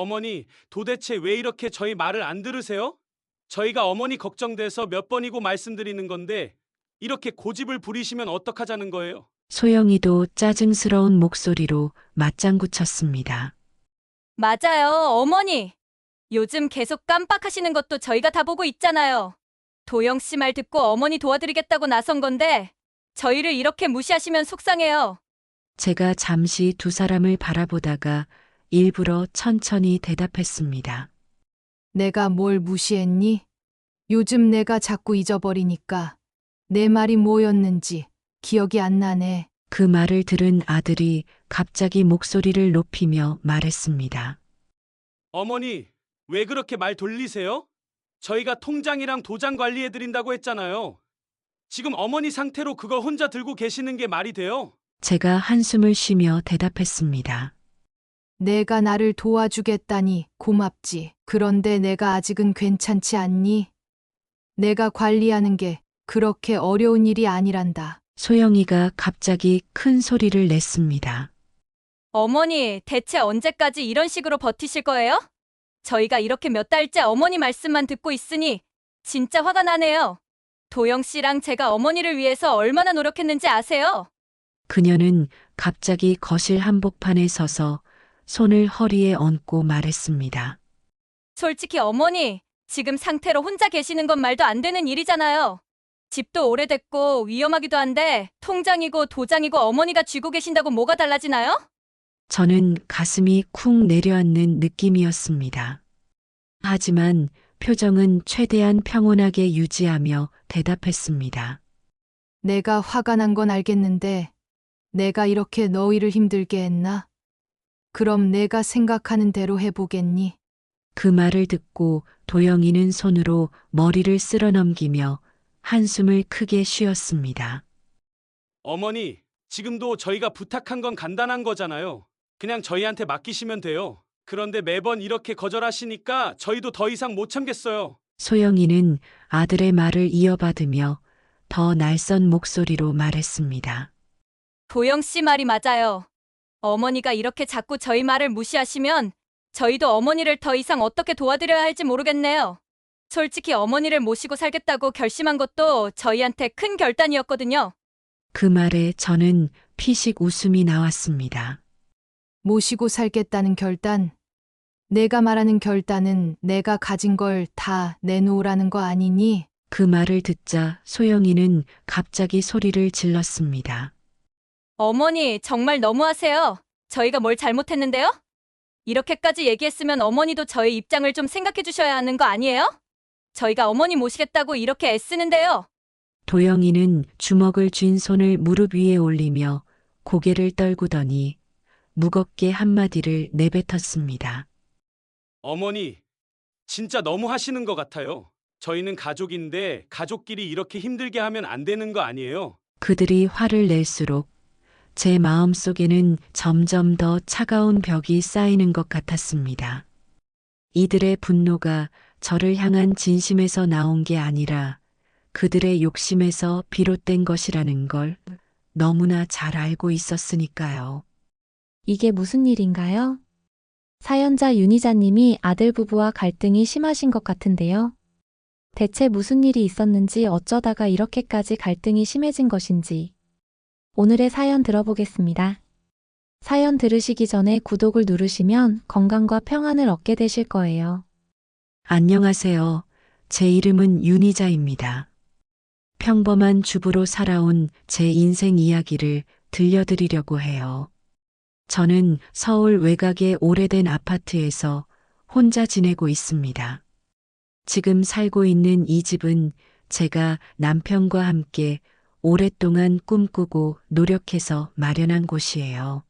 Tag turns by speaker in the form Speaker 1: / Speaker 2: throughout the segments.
Speaker 1: 어머니, 도대체 왜 이렇게 저희 말을 안 들으세요? 저희가 어머니 걱정돼서 몇 번이고 말씀드리는 건데 이렇게 고집을 부리시면 어떡하자는 거예요?
Speaker 2: 소영이도 짜증스러운 목소리로 맞장구 쳤습니다.
Speaker 3: 맞아요, 어머니. 요즘 계속 깜빡하시는 것도 저희가 다 보고 있잖아요. 도영 씨 말 듣고 어머니 도와드리겠다고 나선 건데 저희를 이렇게 무시하시면 속상해요.
Speaker 2: 제가 잠시 두 사람을 바라보다가 일부러 천천히 대답했습니다.
Speaker 4: 내가 뭘 무시했니? 요즘 내가 자꾸 잊어버리니까 내 말이 뭐였는지 기억이 안 나네.
Speaker 2: 그 말을 들은 아들이 갑자기 목소리를 높이며 말했습니다.
Speaker 1: 어머니, 왜 그렇게 말 돌리세요? 저희가 통장이랑 도장 관리해드린다고 했잖아요. 지금 어머니 상태로 그걸 혼자 들고 계시는 게 말이 돼요?
Speaker 2: 제가 한숨을 쉬며 대답했습니다.
Speaker 4: 내가 나를 도와주겠다니 고맙지. 그런데 내가 아직은 괜찮지 않니? 내가 관리하는 게 그렇게 어려운 일이 아니란다.
Speaker 2: 소영이가 갑자기 큰 소리를 냈습니다.
Speaker 3: 어머니, 대체 언제까지 이런 식으로 버티실 거예요? 저희가 이렇게 몇 달째 어머니 말씀만 듣고 있으니 진짜 화가 나네요. 도영 씨랑 제가 어머니를 위해서 얼마나 노력했는지 아세요?
Speaker 2: 그녀는 갑자기 거실 한복판에 서서 손을 허리에 얹고 말했습니다.
Speaker 3: 솔직히 어머니, 지금 상태로 혼자 계시는 건 말도 안 되는 일이잖아요. 집도 오래됐고 위험하기도 한데 통장이고 도장이고 어머니가 쥐고 계신다고 뭐가 달라지나요?
Speaker 2: 저는 가슴이 쿵 내려앉는 느낌이었습니다. 하지만 표정은 최대한 평온하게 유지하며 대답했습니다.
Speaker 4: 내가 화가 난 건 알겠는데 내가 이렇게 너희를 힘들게 했나? 그럼 내가 생각하는 대로 해보겠니?
Speaker 2: 그 말을 듣고 도영이는 손으로 머리를 쓸어 넘기며 한숨을 크게 쉬었습니다.
Speaker 1: 어머니, 지금도 저희가 부탁한 건 간단한 거잖아요. 그냥 저희한테 맡기시면 돼요. 그런데 매번 이렇게 거절하시니까 저희도 더 이상 못 참겠어요.
Speaker 2: 소영이는 아들의 말을 이어받으며 더 날선 목소리로 말했습니다.
Speaker 3: 도영 씨 말이 맞아요. 어머니가 이렇게 자꾸 저희 말을 무시하시면 저희도 어머니를 더 이상 어떻게 도와드려야 할지 모르겠네요. 솔직히 어머니를 모시고 살겠다고 결심한 것도 저희한테 큰 결단이었거든요.
Speaker 2: 그 말에 저는 피식 웃음이 나왔습니다.
Speaker 4: 모시고 살겠다는 결단. 내가 말하는 결단은 내가 가진 걸 다 내놓으라는 거 아니니?
Speaker 2: 그 말을 듣자 소영이는 갑자기 소리를 질렀습니다.
Speaker 3: 어머니, 정말 너무하세요. 저희가 뭘 잘못했는데요? 이렇게까지 얘기했으면 어머니도 저희 입장을 좀 생각해 주셔야 하는 거 아니에요? 저희가 어머니 모시겠다고 이렇게 애쓰는데요.
Speaker 2: 도영이는 주먹을 쥔 손을 무릎 위에 올리며 고개를 떨구더니 무겁게 한마디를 내뱉었습니다.
Speaker 1: 어머니, 진짜 너무 하시는 것 같아요. 저희는 가족인데 가족끼리 이렇게 힘들게 하면 안 되는 거 아니에요?
Speaker 2: 그들이 화를 낼수록 제 마음속에는 점점 더 차가운 벽이 쌓이는 것 같았습니다. 이들의 분노가 저를 향한 진심에서 나온 게 아니라 그들의 욕심에서 비롯된 것이라는 걸 너무나 잘 알고 있었으니까요.
Speaker 5: 이게 무슨 일인가요? 사연자 윤희자님이 아들 부부와 갈등이 심하신 것 같은데요. 대체 무슨 일이 있었는지 어쩌다가 이렇게까지 갈등이 심해진 것인지 오늘의 사연 들어보겠습니다. 사연 들으시기 전에 구독을 누르시면 건강과 평안을 얻게 되실 거예요.
Speaker 2: 안녕하세요. 제 이름은 윤희자입니다. 평범한 주부로 살아온 제 인생 이야기를 들려드리려고 해요. 저는 서울 외곽의 오래된 아파트에서 혼자 지내고 있습니다. 지금 살고 있는 이 집은 제가 남편과 함께 오랫동안 꿈꾸고 노력해서 마련한 곳이에요.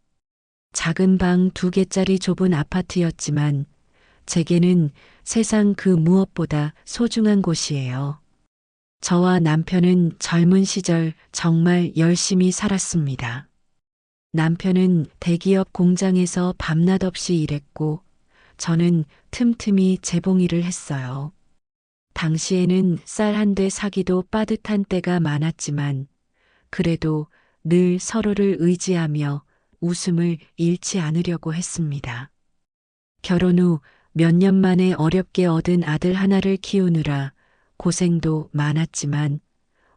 Speaker 2: 작은 방 2개짜리 좁은 아파트였지만 제게는 세상 그 무엇보다 소중한 곳이에요. 저와 남편은 젊은 시절 정말 열심히 살았습니다. 남편은 대기업 공장에서 밤낮 없이 일했고 저는 틈틈이 재봉일을 했어요. 당시에는 쌀 한 대 사기도 빠듯한 때가 많았지만 그래도 늘 서로를 의지하며 웃음을 잃지 않으려고 했습니다. 결혼 후 몇 년 만에 어렵게 얻은 아들 하나를 키우느라 고생도 많았지만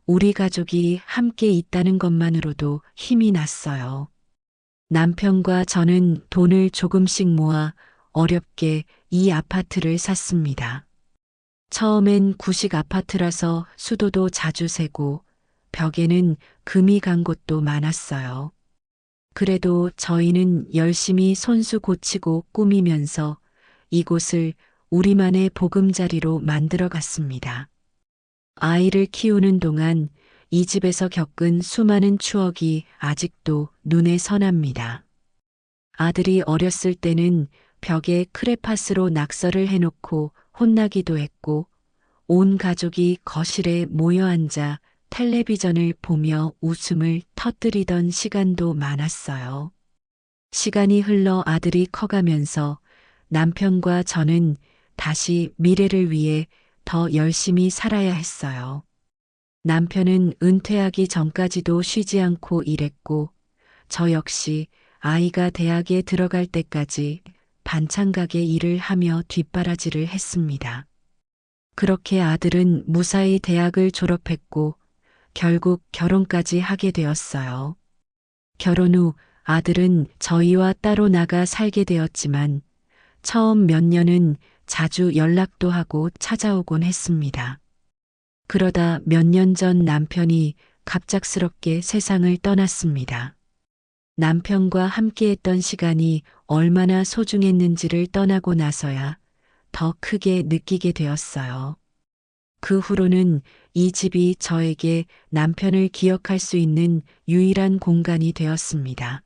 Speaker 2: 우리 가족이 함께 있다는 것만으로도 힘이 났어요. 남편과 저는 돈을 조금씩 모아 어렵게 이 아파트를 샀습니다. 처음엔 구식 아파트라서 수도도 자주 새고 벽에는 금이 간 곳도 많았어요. 그래도 저희는 열심히 손수 고치고 꾸미면서 이곳을 우리만의 보금자리로 만들어 갔습니다. 아이를 키우는 동안 이 집에서 겪은 수많은 추억이 아직도 눈에 선합니다. 아들이 어렸을 때는 벽에 크레파스로 낙서를 해놓고 혼나기도 했고 온 가족이 거실에 모여 앉아 텔레비전을 보며 웃음을 터뜨리던 시간도 많았어요. 시간이 흘러 아들이 커가면서 남편과 저는 다시 미래를 위해 더 열심히 살아야 했어요. 남편은 은퇴하기 전까지도 쉬지 않고 일했고 저 역시 아이가 대학에 들어갈 때까지 반찬 가게 일을 하며 뒷바라지를 했습니다. 그렇게 아들은 무사히 대학을 졸업했고 결국 결혼까지 하게 되었어요. 결혼 후 아들은 저희와 따로 나가 살게 되었지만 처음 몇 년은 자주 연락도 하고 찾아오곤 했습니다. 그러다 몇 년 전 남편이 갑작스럽게 세상을 떠났습니다. 남편과 함께했던 시간이 얼마나 소중했는지를 떠나고 나서야 더 크게 느끼게 되었어요. 그 후로는 이 집이 저에게 남편을 기억할 수 있는 유일한 공간이 되었습니다.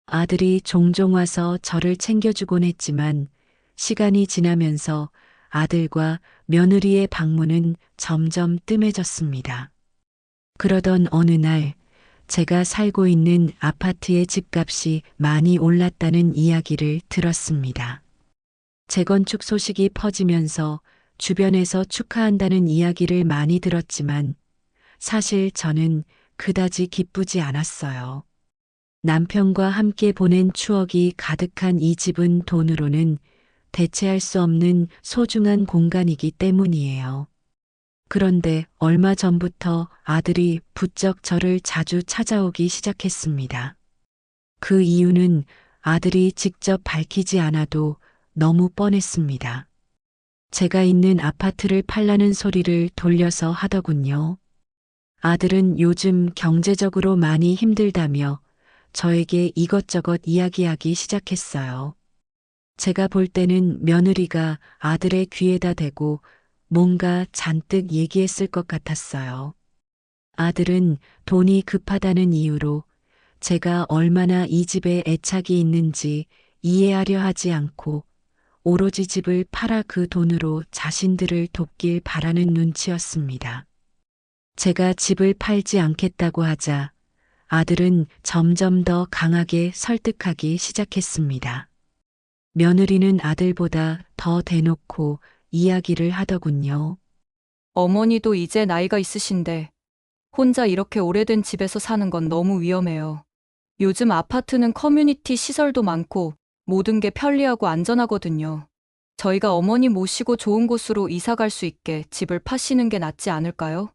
Speaker 2: 아들이 종종 와서 저를 챙겨주곤 했지만 시간이 지나면서 아들과 며느리의 방문은 점점 뜸해졌습니다. 그러던 어느 날 제가 살고 있는 아파트의 집값이 많이 올랐다는 이야기를 들었습니다. 재건축 소식이 퍼지면서 주변에서 축하한다는 이야기를 많이 들었지만 사실 저는 그다지 기쁘지 않았어요. 남편과 함께 보낸 추억이 가득한 이 집은 돈으로는 대체할 수 없는 소중한 공간이기 때문이에요. 그런데 얼마 전부터 아들이 부쩍 저를 자주 찾아오기 시작했습니다. 그 이유는 아들이 직접 밝히지 않아도 너무 뻔했습니다. 제가 있는 아파트를 팔라는 소리를 돌려서 하더군요. 아들은 요즘 경제적으로 많이 힘들다며 저에게 이것저것 이야기하기 시작했어요. 제가 볼 때는 며느리가 아들의 귀에다 대고 뭔가 잔뜩 얘기했을 것 같았어요. 아들은 돈이 급하다는 이유로 제가 얼마나 이 집에 애착이 있는지 이해하려 하지 않고 오로지 집을 팔아 그 돈으로 자신들을 돕길 바라는 눈치였습니다. 제가 집을 팔지 않겠다고 하자 아들은 점점 더 강하게 설득하기 시작했습니다. 며느리는 아들보다 더 대놓고 이야기를 하더군요.
Speaker 3: 어머니도 이제 나이가 있으신데 혼자 이렇게 오래된 집에서 사는 건 너무 위험해요. 요즘 아파트는 커뮤니티 시설도 많고 모든 게 편리하고 안전하거든요. 저희가 어머니 모시고 좋은 곳으로 이사 갈 수 있게 집을 파시는 게 낫지 않을까요?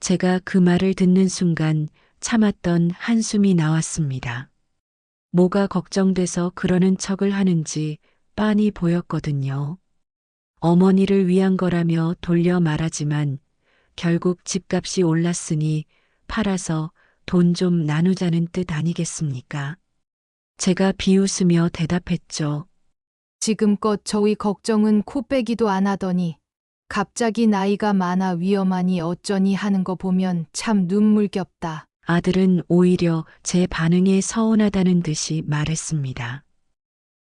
Speaker 2: 제가 그 말을 듣는 순간 참았던 한숨이 나왔습니다. 뭐가 걱정돼서 그러는 척을 하는지 빤히 보였거든요. 어머니를 위한 거라며 돌려 말하지만 결국 집값이 올랐으니 팔아서 돈 좀 나누자는 뜻 아니겠습니까? 제가 비웃으며 대답했죠.
Speaker 4: 지금껏 저희 걱정은 코빼기도 안 하더니 갑자기 나이가 많아 위험하니 어쩌니 하는 거 보면 참 눈물겹다.
Speaker 2: 아들은 오히려 제 반응에 서운하다는 듯이 말했습니다.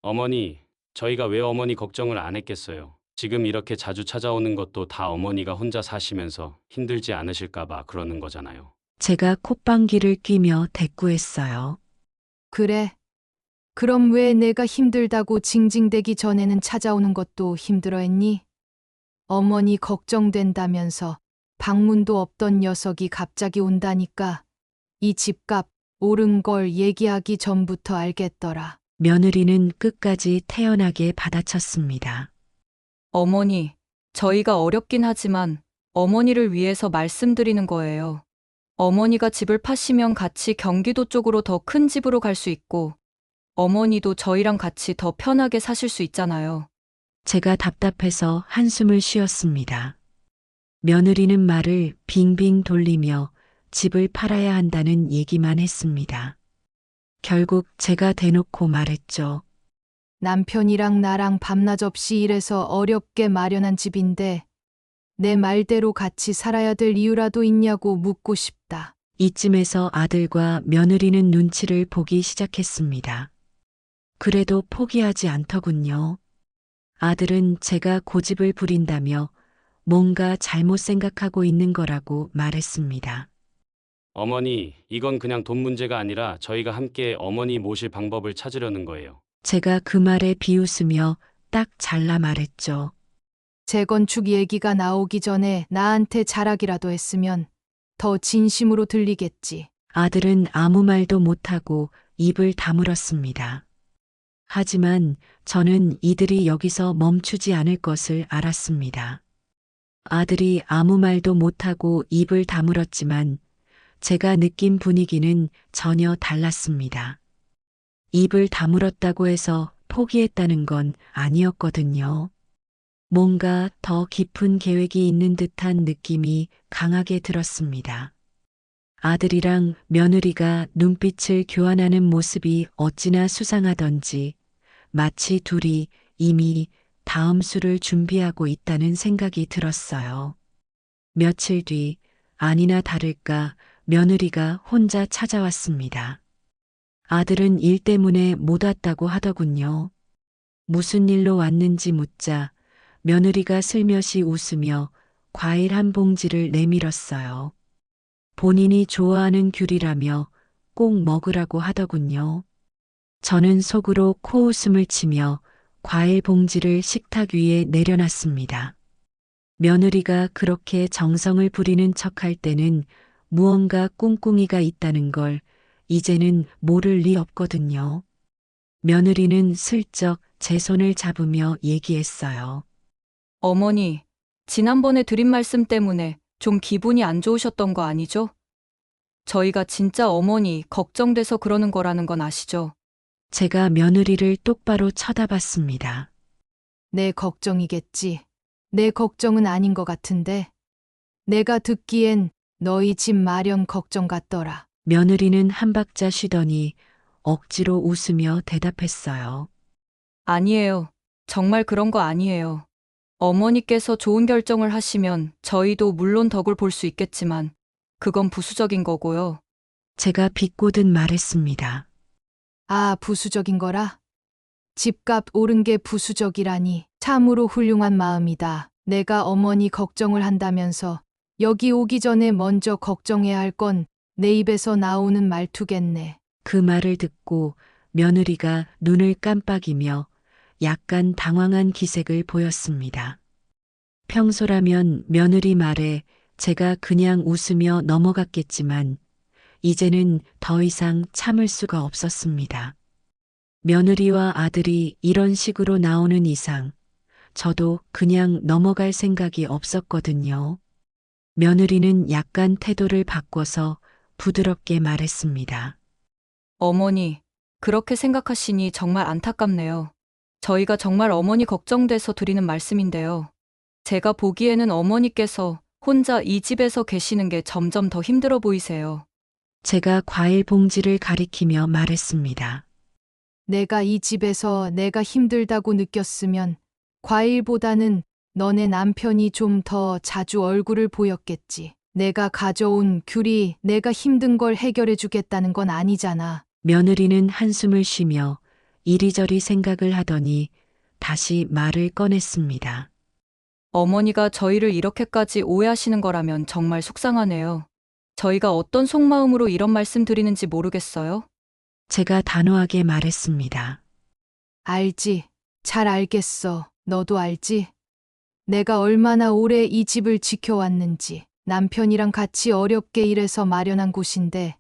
Speaker 1: 어머니, 저희가 왜 어머니 걱정을 안 했겠어요? 지금 이렇게 자주 찾아오는 것도 다 어머니가 혼자 사시면서 힘들지 않으실까봐 그러는 거잖아요.
Speaker 2: 제가 콧방귀를 뀌며 대꾸했어요.
Speaker 4: 그래. 그럼 왜 내가 힘들다고 징징대기 전에는 찾아오는 것도 힘들어 했니? 어머니 걱정된다면서 방문도 없던 녀석이 갑자기 온다니까 이 집값 오른 걸 얘기하기 전부터 알겠더라.
Speaker 2: 며느리는 끝까지 태연하게 받아쳤습니다.
Speaker 3: 어머니, 저희가 어렵긴 하지만 어머니를 위해서 말씀드리는 거예요. 어머니가 집을 파시면 같이 경기도 쪽으로 더 큰 집으로 갈 수 있고, 어머니도 저희랑 같이 더 편하게 사실 수 있잖아요.
Speaker 2: 제가 답답해서 한숨을 쉬었습니다. 며느리는 말을 빙빙 돌리며 집을 팔아야 한다는 얘기만 했습니다. 결국 제가 대놓고 말했죠.
Speaker 4: 남편이랑 나랑 밤낮 없이 일해서 어렵게 마련한 집인데 내 말대로 같이 살아야 될 이유라도 있냐고 묻고 싶다.
Speaker 2: 이쯤에서 아들과 며느리는 눈치를 보기 시작했습니다. 그래도 포기하지 않더군요. 아들은 제가 고집을 부린다며 뭔가 잘못 생각하고 있는 거라고 말했습니다.
Speaker 1: 어머니, 이건 그냥 돈 문제가 아니라 저희가 함께 어머니 모실 방법을 찾으려는 거예요.
Speaker 2: 제가 그 말에 비웃으며 딱 잘라 말했죠.
Speaker 4: 재건축 얘기가 나오기 전에 나한테 자락이라도 했으면 더 진심으로 들리겠지.
Speaker 2: 아들은 아무 말도 못하고 입을 다물었습니다. 하지만 저는 이들이 여기서 멈추지 않을 것을 알았습니다. 아들이 아무 말도 못하고 입을 다물었지만 제가 느낀 분위기는 전혀 달랐습니다. 입을 다물었다고 해서 포기했다는 건 아니었거든요. 뭔가 더 깊은 계획이 있는 듯한 느낌이 강하게 들었습니다. 아들이랑 며느리가 눈빛을 교환하는 모습이 어찌나 수상하던지 마치 둘이 이미 다음 수를 준비하고 있다는 생각이 들었어요. 며칠 뒤 아니나 다를까 며느리가 혼자 찾아왔습니다. 아들은 일 때문에 못 왔다고 하더군요. 무슨 일로 왔는지 묻자 며느리가 슬며시 웃으며 과일 한 봉지를 내밀었어요. 본인이 좋아하는 귤이라며 꼭 먹으라고 하더군요. 저는 속으로 코웃음을 치며 과일 봉지를 식탁 위에 내려놨습니다. 며느리가 그렇게 정성을 부리는 척할 때는 무언가 꿍꿍이가 있다는 걸 이제는 모를 리 없거든요. 며느리는 슬쩍 제 손을 잡으며 얘기했어요.
Speaker 3: 어머니, 지난번에 드린 말씀 때문에 좀 기분이 안 좋으셨던 거 아니죠? 저희가 진짜 어머니 걱정돼서 그러는 거라는 건 아시죠?
Speaker 2: 제가 며느리를 똑바로 쳐다봤습니다.
Speaker 4: 내 걱정이겠지. 내 걱정은 아닌 것 같은데. 내가 듣기엔 너희 집 마련 걱정 같더라.
Speaker 2: 며느리는 한 박자 쉬더니 억지로 웃으며 대답했어요.
Speaker 3: 아니에요. 정말 그런 거 아니에요. 어머니께서 좋은 결정을 하시면 저희도 물론 덕을 볼 수 있겠지만 그건 부수적인 거고요.
Speaker 2: 제가 비꼬듯 말했습니다.
Speaker 4: 아, 부수적인 거라? 집값 오른 게 부수적이라니 참으로 훌륭한 마음이다. 내가 어머니 걱정을 한다면서 여기 오기 전에 먼저 걱정해야 할 건 내 입에서 나오는 말투겠네.
Speaker 2: 그 말을 듣고 며느리가 눈을 깜빡이며 약간 당황한 기색을 보였습니다. 평소라면 며느리 말에 제가 그냥 웃으며 넘어갔겠지만 이제는 더 이상 참을 수가 없었습니다. 며느리와 아들이 이런 식으로 나오는 이상 저도 그냥 넘어갈 생각이 없었거든요. 며느리는 약간 태도를 바꿔서 부드럽게 말했습니다.
Speaker 3: 어머니, 그렇게 생각하시니 정말 안타깝네요. 저희가 정말 어머니 걱정돼서 드리는 말씀인데요. 제가 보기에는 어머니께서 혼자 이 집에서 계시는 게 점점 더 힘들어 보이세요.
Speaker 2: 제가 과일 봉지를 가리키며 말했습니다.
Speaker 4: 내가 이 집에서 내가 힘들다고 느꼈으면 과일보다는 너네 남편이 좀 더 자주 얼굴을 보였겠지. 내가 가져온 귤이 내가 힘든 걸 해결해 주겠다는 건 아니잖아.
Speaker 2: 며느리는 한숨을 쉬며 이리저리 생각을 하더니 다시 말을 꺼냈습니다.
Speaker 3: 어머니가 저희를 이렇게까지 오해하시는 거라면 정말 속상하네요. 저희가 어떤 속마음으로 이런 말씀 드리는지 모르겠어요.
Speaker 2: 제가 단호하게 말했습니다.
Speaker 4: 알지. 잘 알겠어. 너도 알지? 내가 얼마나 오래 이 집을 지켜왔는지. 남편이랑 같이 어렵게 일해서 마련한 곳인데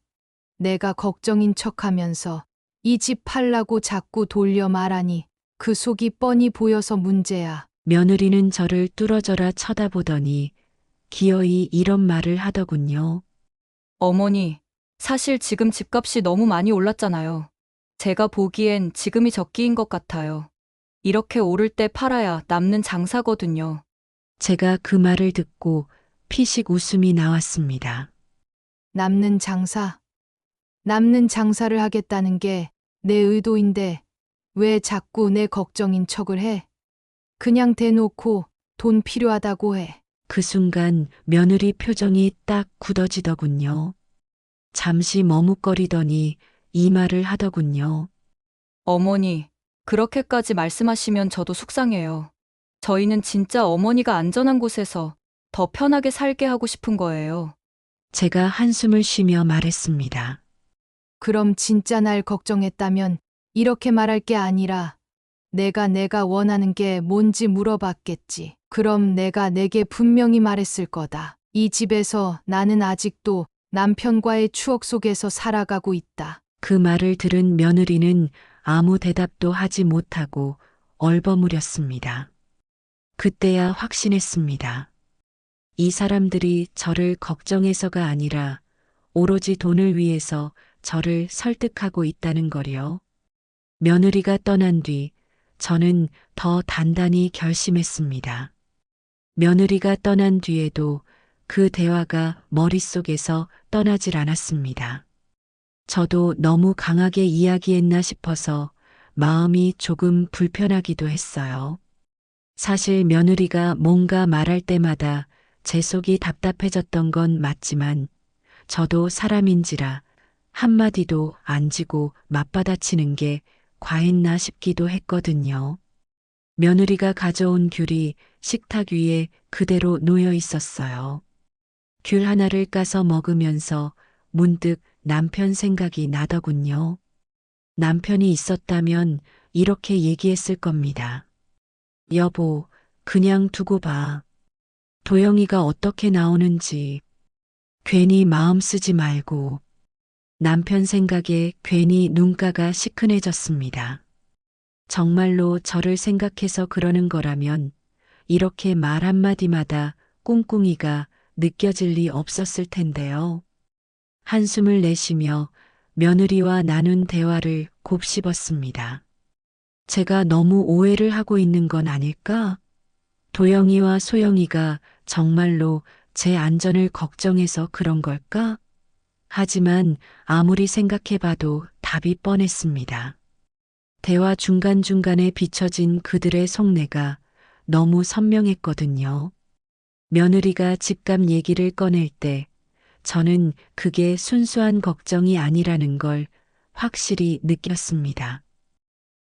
Speaker 4: 내가 걱정인 척하면서 이 집 팔라고 자꾸 돌려 말하니 그 속이 뻔히 보여서 문제야.
Speaker 2: 며느리는 저를 뚫어져라 쳐다보더니 기어이 이런 말을 하더군요.
Speaker 3: 어머니, 사실 지금 집값이 너무 많이 올랐잖아요. 제가 보기엔 지금이 적기인 것 같아요. 이렇게 오를 때 팔아야 남는 장사거든요.
Speaker 2: 제가 그 말을 듣고 피식 웃음이 나왔습니다.
Speaker 4: 남는 장사. 남는 장사를 하겠다는 게 내 의도인데 왜 자꾸 내 걱정인 척을 해? 그냥 대놓고 돈 필요하다고 해.
Speaker 2: 그 순간 며느리 표정이 딱 굳어지더군요. 잠시 머뭇거리더니 이 말을 하더군요.
Speaker 3: 어머니, 그렇게까지 말씀하시면 저도 속상해요. 저희는 진짜 어머니가 안전한 곳에서 더 편하게 살게 하고 싶은 거예요.
Speaker 2: 제가 한숨을 쉬며 말했습니다.
Speaker 4: 그럼 진짜 날 걱정했다면 이렇게 말할 게 아니라 내가 원하는 게 뭔지 물어봤겠지. 그럼 내가 내게 분명히 말했을 거다. 이 집에서 나는 아직도 남편과의 추억 속에서 살아가고 있다.
Speaker 2: 그 말을 들은 며느리는 아무 대답도 하지 못하고 얼버무렸습니다. 그때야 확신했습니다. 이 사람들이 저를 걱정해서가 아니라 오로지 돈을 위해서 저를 설득하고 있다는 거요. 며느리가 떠난 뒤 저는 더 단단히 결심했습니다. 며느리가 떠난 뒤에도 그 대화가 머릿속에서 떠나질 않았습니다. 저도 너무 강하게 이야기했나 싶어서 마음이 조금 불편하기도 했어요. 사실 며느리가 뭔가 말할 때마다 제 속이 답답해졌던 건 맞지만 저도 사람인지라 한마디도 안 지고 맞받아치는 게 과했나 싶기도 했거든요. 며느리가 가져온 귤이 식탁 위에 그대로 놓여 있었어요. 귤 하나를 까서 먹으면서 문득 남편 생각이 나더군요. 남편이 있었다면 이렇게 얘기했을 겁니다. 여보, 그냥 두고 봐. 도영이가 어떻게 나오는지 괜히 마음 쓰지 말고. 남편 생각에 괜히 눈가가 시큰해졌습니다. 정말로 저를 생각해서 그러는 거라면 이렇게 말 한마디마다 꿍꿍이가 느껴질 리 없었을 텐데요. 한숨을 내쉬며 며느리와 나눈 대화를 곱씹었습니다. 제가 너무 오해를 하고 있는 건 아닐까? 도영이와 소영이가 정말로 제 안전을 걱정해서 그런 걸까? 하지만 아무리 생각해봐도 답이 뻔했습니다. 대화 중간중간에 비춰진 그들의 속내가 너무 선명했거든요. 며느리가 집값 얘기를 꺼낼 때 저는 그게 순수한 걱정이 아니라는 걸 확실히 느꼈습니다.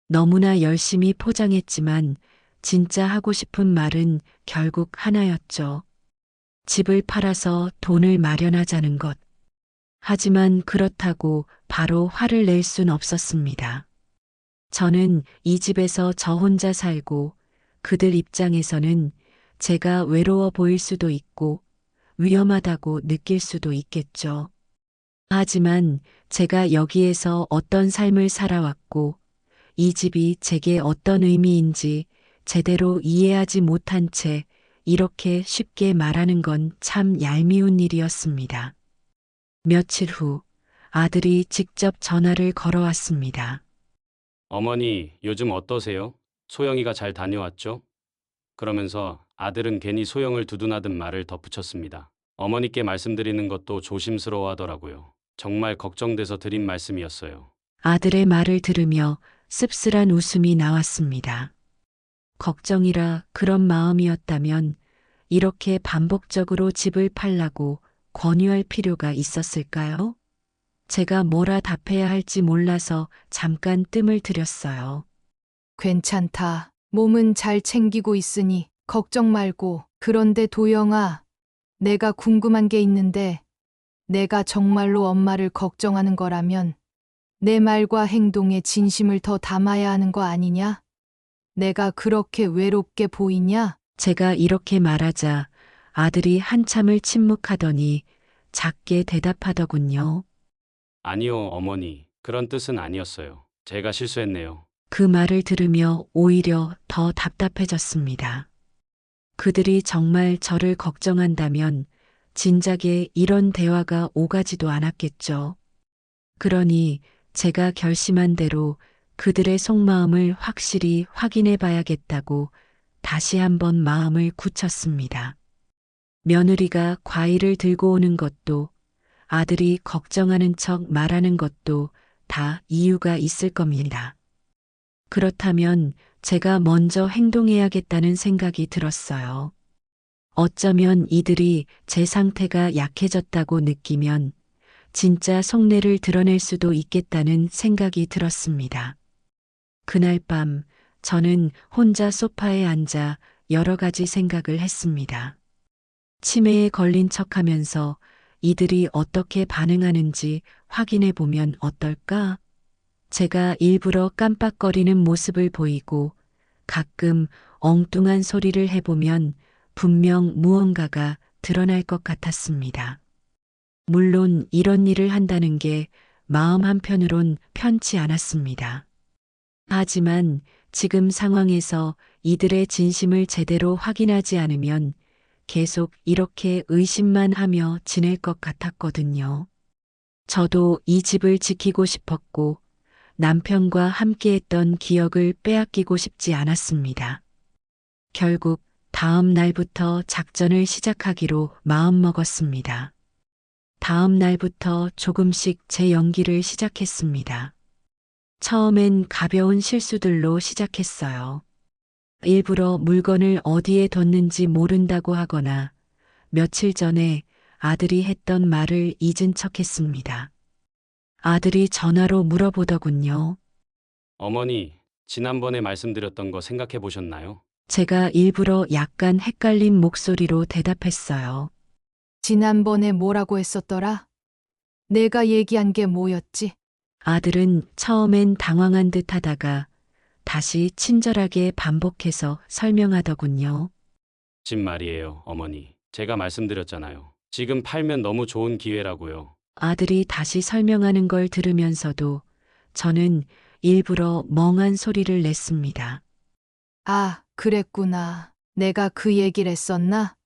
Speaker 2: 너무나 열심히 포장했지만 진짜 하고 싶은 말은 결국 하나였죠. 집을 팔아서 돈을 마련하자는 것. 하지만 그렇다고 바로 화를 낼 순 없었습니다. 저는 이 집에서 저 혼자 살고 그들 입장에서는 제가 외로워 보일 수도 있고 위험하다고 느낄 수도 있겠죠. 하지만 제가 여기에서 어떤 삶을 살아왔고 이 집이 제게 어떤 의미인지 제대로 이해하지 못한 채 이렇게 쉽게 말하는 건 참 얄미운 일이었습니다. 며칠 후 아들이 직접 전화를 걸어왔습니다.
Speaker 1: 어머니, 요즘 어떠세요? 소영이가 잘 다녀왔죠? 그러면서 아들은 괜히 소영을 두둔하듯 말을 덧붙였습니다. 어머니께 말씀드리는 것도 조심스러워 하더라고요. 정말 걱정돼서 드린 말씀이었어요.
Speaker 2: 아들의 말을 들으며 씁쓸한 웃음이 나왔습니다. 걱정이라 그런 마음이었다면 이렇게 반복적으로 집을 팔라고 권유할 필요가 있었을까요? 제가 뭐라 답해야 할지 몰라서 잠깐 뜸을 들였어요.
Speaker 4: 괜찮다. 몸은 잘 챙기고 있으니 걱정 말고. 그런데 도영아, 내가 궁금한 게 있는데 내가 정말로 엄마를 걱정하는 거라면 내 말과 행동에 진심을 더 담아야 하는 거 아니냐? 내가 그렇게 외롭게 보이냐?
Speaker 2: 제가 이렇게 말하자 아들이 한참을 침묵하더니 작게 대답하더군요.
Speaker 1: 아니요, 어머니. 그런 뜻은 아니었어요. 제가 실수했네요.
Speaker 2: 그 말을 들으며 오히려 더 답답해졌습니다. 그들이 정말 저를 걱정한다면 진작에 이런 대화가 오가지도 않았겠죠. 그러니 제가 결심한 대로 그들의 속마음을 확실히 확인해 봐야겠다고 다시 한번 마음을 굳혔습니다. 며느리가 과일을 들고 오는 것도 아들이 걱정하는 척 말하는 것도 다 이유가 있을 겁니다. 그렇다면 제가 먼저 행동해야겠다는 생각이 들었어요. 어쩌면 이들이 제 상태가 약해졌다고 느끼면 진짜 속내를 드러낼 수도 있겠다는 생각이 들었습니다. 그날 밤 저는 혼자 소파에 앉아 여러 가지 생각을 했습니다. 치매에 걸린 척하면서 이들이 어떻게 반응하는지 확인해 보면 어떨까? 제가 일부러 깜빡거리는 모습을 보이고 가끔 엉뚱한 소리를 해보면 분명 무언가가 드러날 것 같았습니다. 물론 이런 일을 한다는 게 마음 한편으론 편치 않았습니다. 하지만 지금 상황에서 이들의 진심을 제대로 확인하지 않으면 계속 이렇게 의심만 하며 지낼 것 같았거든요. 저도 이 집을 지키고 싶었고 남편과 함께했던 기억을 빼앗기고 싶지 않았습니다. 결국 다음 날부터 작전을 시작하기로 마음먹었습니다. 다음 날부터 조금씩 제 연기를 시작했습니다. 처음엔 가벼운 실수들로 시작했어요. 일부러 물건을 어디에 뒀는지 모른다고 하거나 며칠 전에 아들이 했던 말을 잊은 척 했습니다. 아들이 전화로 물어보더군요.
Speaker 1: 어머니, 지난번에 말씀드렸던 거 생각해 보셨나요?
Speaker 2: 제가 일부러 약간 헷갈린 목소리로 대답했어요.
Speaker 4: 지난번에 뭐라고 했었더라? 내가 얘기한 게 뭐였지?
Speaker 2: 아들은 처음엔 당황한 듯 하다가 다시 친절하게 반복해서 설명하더군요.
Speaker 1: 집 말이에요, 어머니. 제가 말씀드렸잖아요. 지금 팔면 너무 좋은 기회라고요.
Speaker 2: 아들이 다시 설명하는 걸 들으면서도 저는 일부러 멍한 소리를 냈습니다.
Speaker 4: 아, 그랬구나. 내가 그 얘기를 했었나?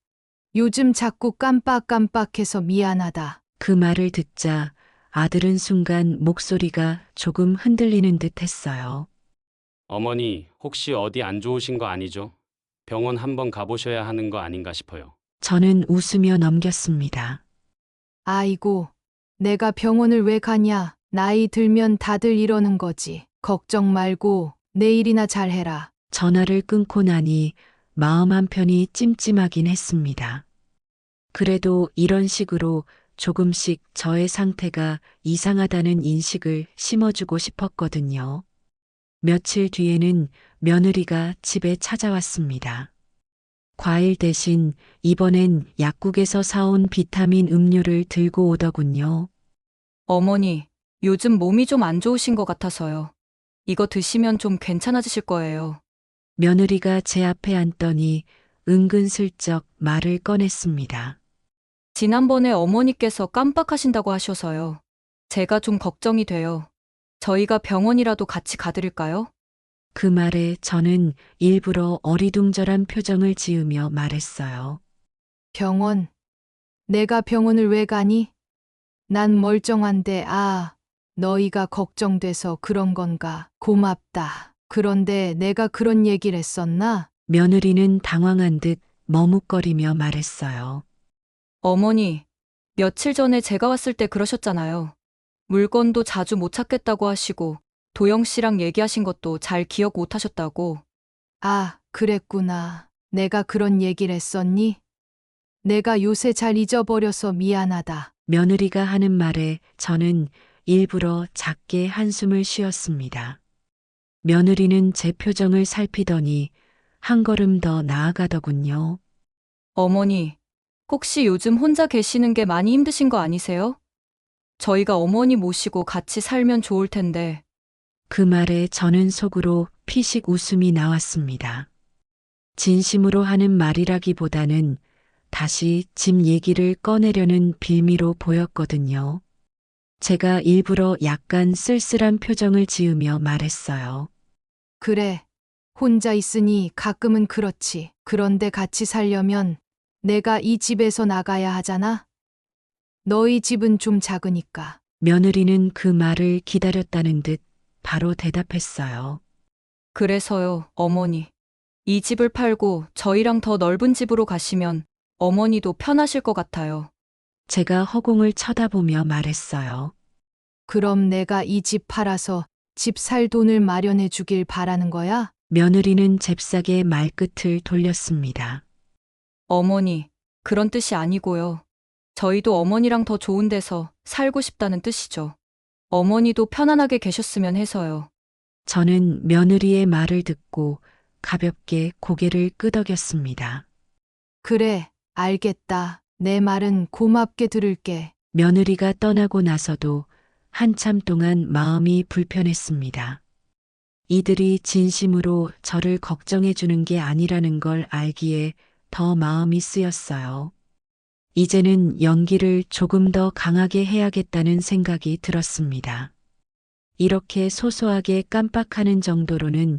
Speaker 4: 요즘 자꾸 깜빡깜빡해서 미안하다.
Speaker 2: 그 말을 듣자 아들은 순간 목소리가 조금 흔들리는 듯 했어요.
Speaker 1: 어머니, 혹시 어디 안 좋으신 거 아니죠? 병원 한번 가보셔야 하는 거 아닌가 싶어요.
Speaker 2: 저는 웃으며 넘겼습니다.
Speaker 4: 아이고, 내가 병원을 왜 가냐? 나이 들면 다들 이러는 거지. 걱정 말고 내일이나 잘해라.
Speaker 2: 전화를 끊고 나니 마음 한편이 찜찜하긴 했습니다. 그래도 이런 식으로 조금씩 저의 상태가 이상하다는 인식을 심어주고 싶었거든요. 며칠 뒤에는 며느리가 집에 찾아왔습니다. 과일 대신 이번엔 약국에서 사온 비타민 음료를 들고 오더군요.
Speaker 3: 어머니, 요즘 몸이 좀 안 좋으신 것 같아서요. 이거 드시면 좀 괜찮아지실 거예요.
Speaker 2: 며느리가 제 앞에 앉더니 은근슬쩍 말을 꺼냈습니다.
Speaker 3: 지난번에 어머니께서 깜빡하신다고 하셔서요. 제가 좀 걱정이 돼요. 저희가 병원이라도 같이 가드릴까요?
Speaker 2: 그 말에 저는 일부러 어리둥절한 표정을 지으며 말했어요.
Speaker 4: 병원? 내가 병원을 왜 가니? 난 멀쩡한데, 너희가 걱정돼서 그런 건가? 고맙다. 그런데 내가 그런 얘기를 했었나?
Speaker 2: 며느리는 당황한 듯 머뭇거리며 말했어요.
Speaker 3: 어머니, 며칠 전에 제가 왔을 때 그러셨잖아요. 물건도 자주 못 찾겠다고 하시고, 도영 씨랑 얘기하신 것도 잘 기억 못 하셨다고.
Speaker 4: 아, 그랬구나. 내가 그런 얘기를 했었니? 내가 요새 잘 잊어버려서 미안하다.
Speaker 2: 며느리가 하는 말에 저는 일부러 작게 한숨을 쉬었습니다. 며느리는 제 표정을 살피더니 한 걸음 더 나아가더군요.
Speaker 3: 어머니, 혹시 요즘 혼자 계시는 게 많이 힘드신 거 아니세요? 저희가 어머니 모시고 같이 살면 좋을 텐데.
Speaker 2: 그 말에 저는 속으로 피식 웃음이 나왔습니다. 진심으로 하는 말이라기보다는 다시 집 얘기를 꺼내려는 빌미로 보였거든요. 제가 일부러 약간 쓸쓸한 표정을 지으며 말했어요.
Speaker 4: 그래. 혼자 있으니 가끔은 그렇지. 그런데 같이 살려면 내가 이 집에서 나가야 하잖아. 너희 집은 좀 작으니까.
Speaker 2: 며느리는 그 말을 기다렸다는 듯 바로 대답했어요.
Speaker 3: 그래서요, 어머니. 이 집을 팔고 저희랑 더 넓은 집으로 가시면 어머니도 편하실 것 같아요.
Speaker 2: 제가 허공을 쳐다보며 말했어요.
Speaker 4: 그럼 내가 이 집 팔아서 집 살 돈을 마련해 주길 바라는 거야?
Speaker 2: 며느리는 잽싸게 말끝을 돌렸습니다.
Speaker 3: 어머니, 그런 뜻이 아니고요. 저희도 어머니랑 더 좋은 데서 살고 싶다는 뜻이죠. 어머니도 편안하게 계셨으면 해서요.
Speaker 2: 저는 며느리의 말을 듣고 가볍게 고개를 끄덕였습니다.
Speaker 4: 그래, 알겠다. 내 말은 고맙게 들을게.
Speaker 2: 며느리가 떠나고 나서도 한참 동안 마음이 불편했습니다. 이들이 진심으로 저를 걱정해 주는 게 아니라는 걸 알기에 더 마음이 쓰였어요. 이제는 연기를 조금 더 강하게 해야겠다는 생각이 들었습니다. 이렇게 소소하게 깜빡하는 정도로는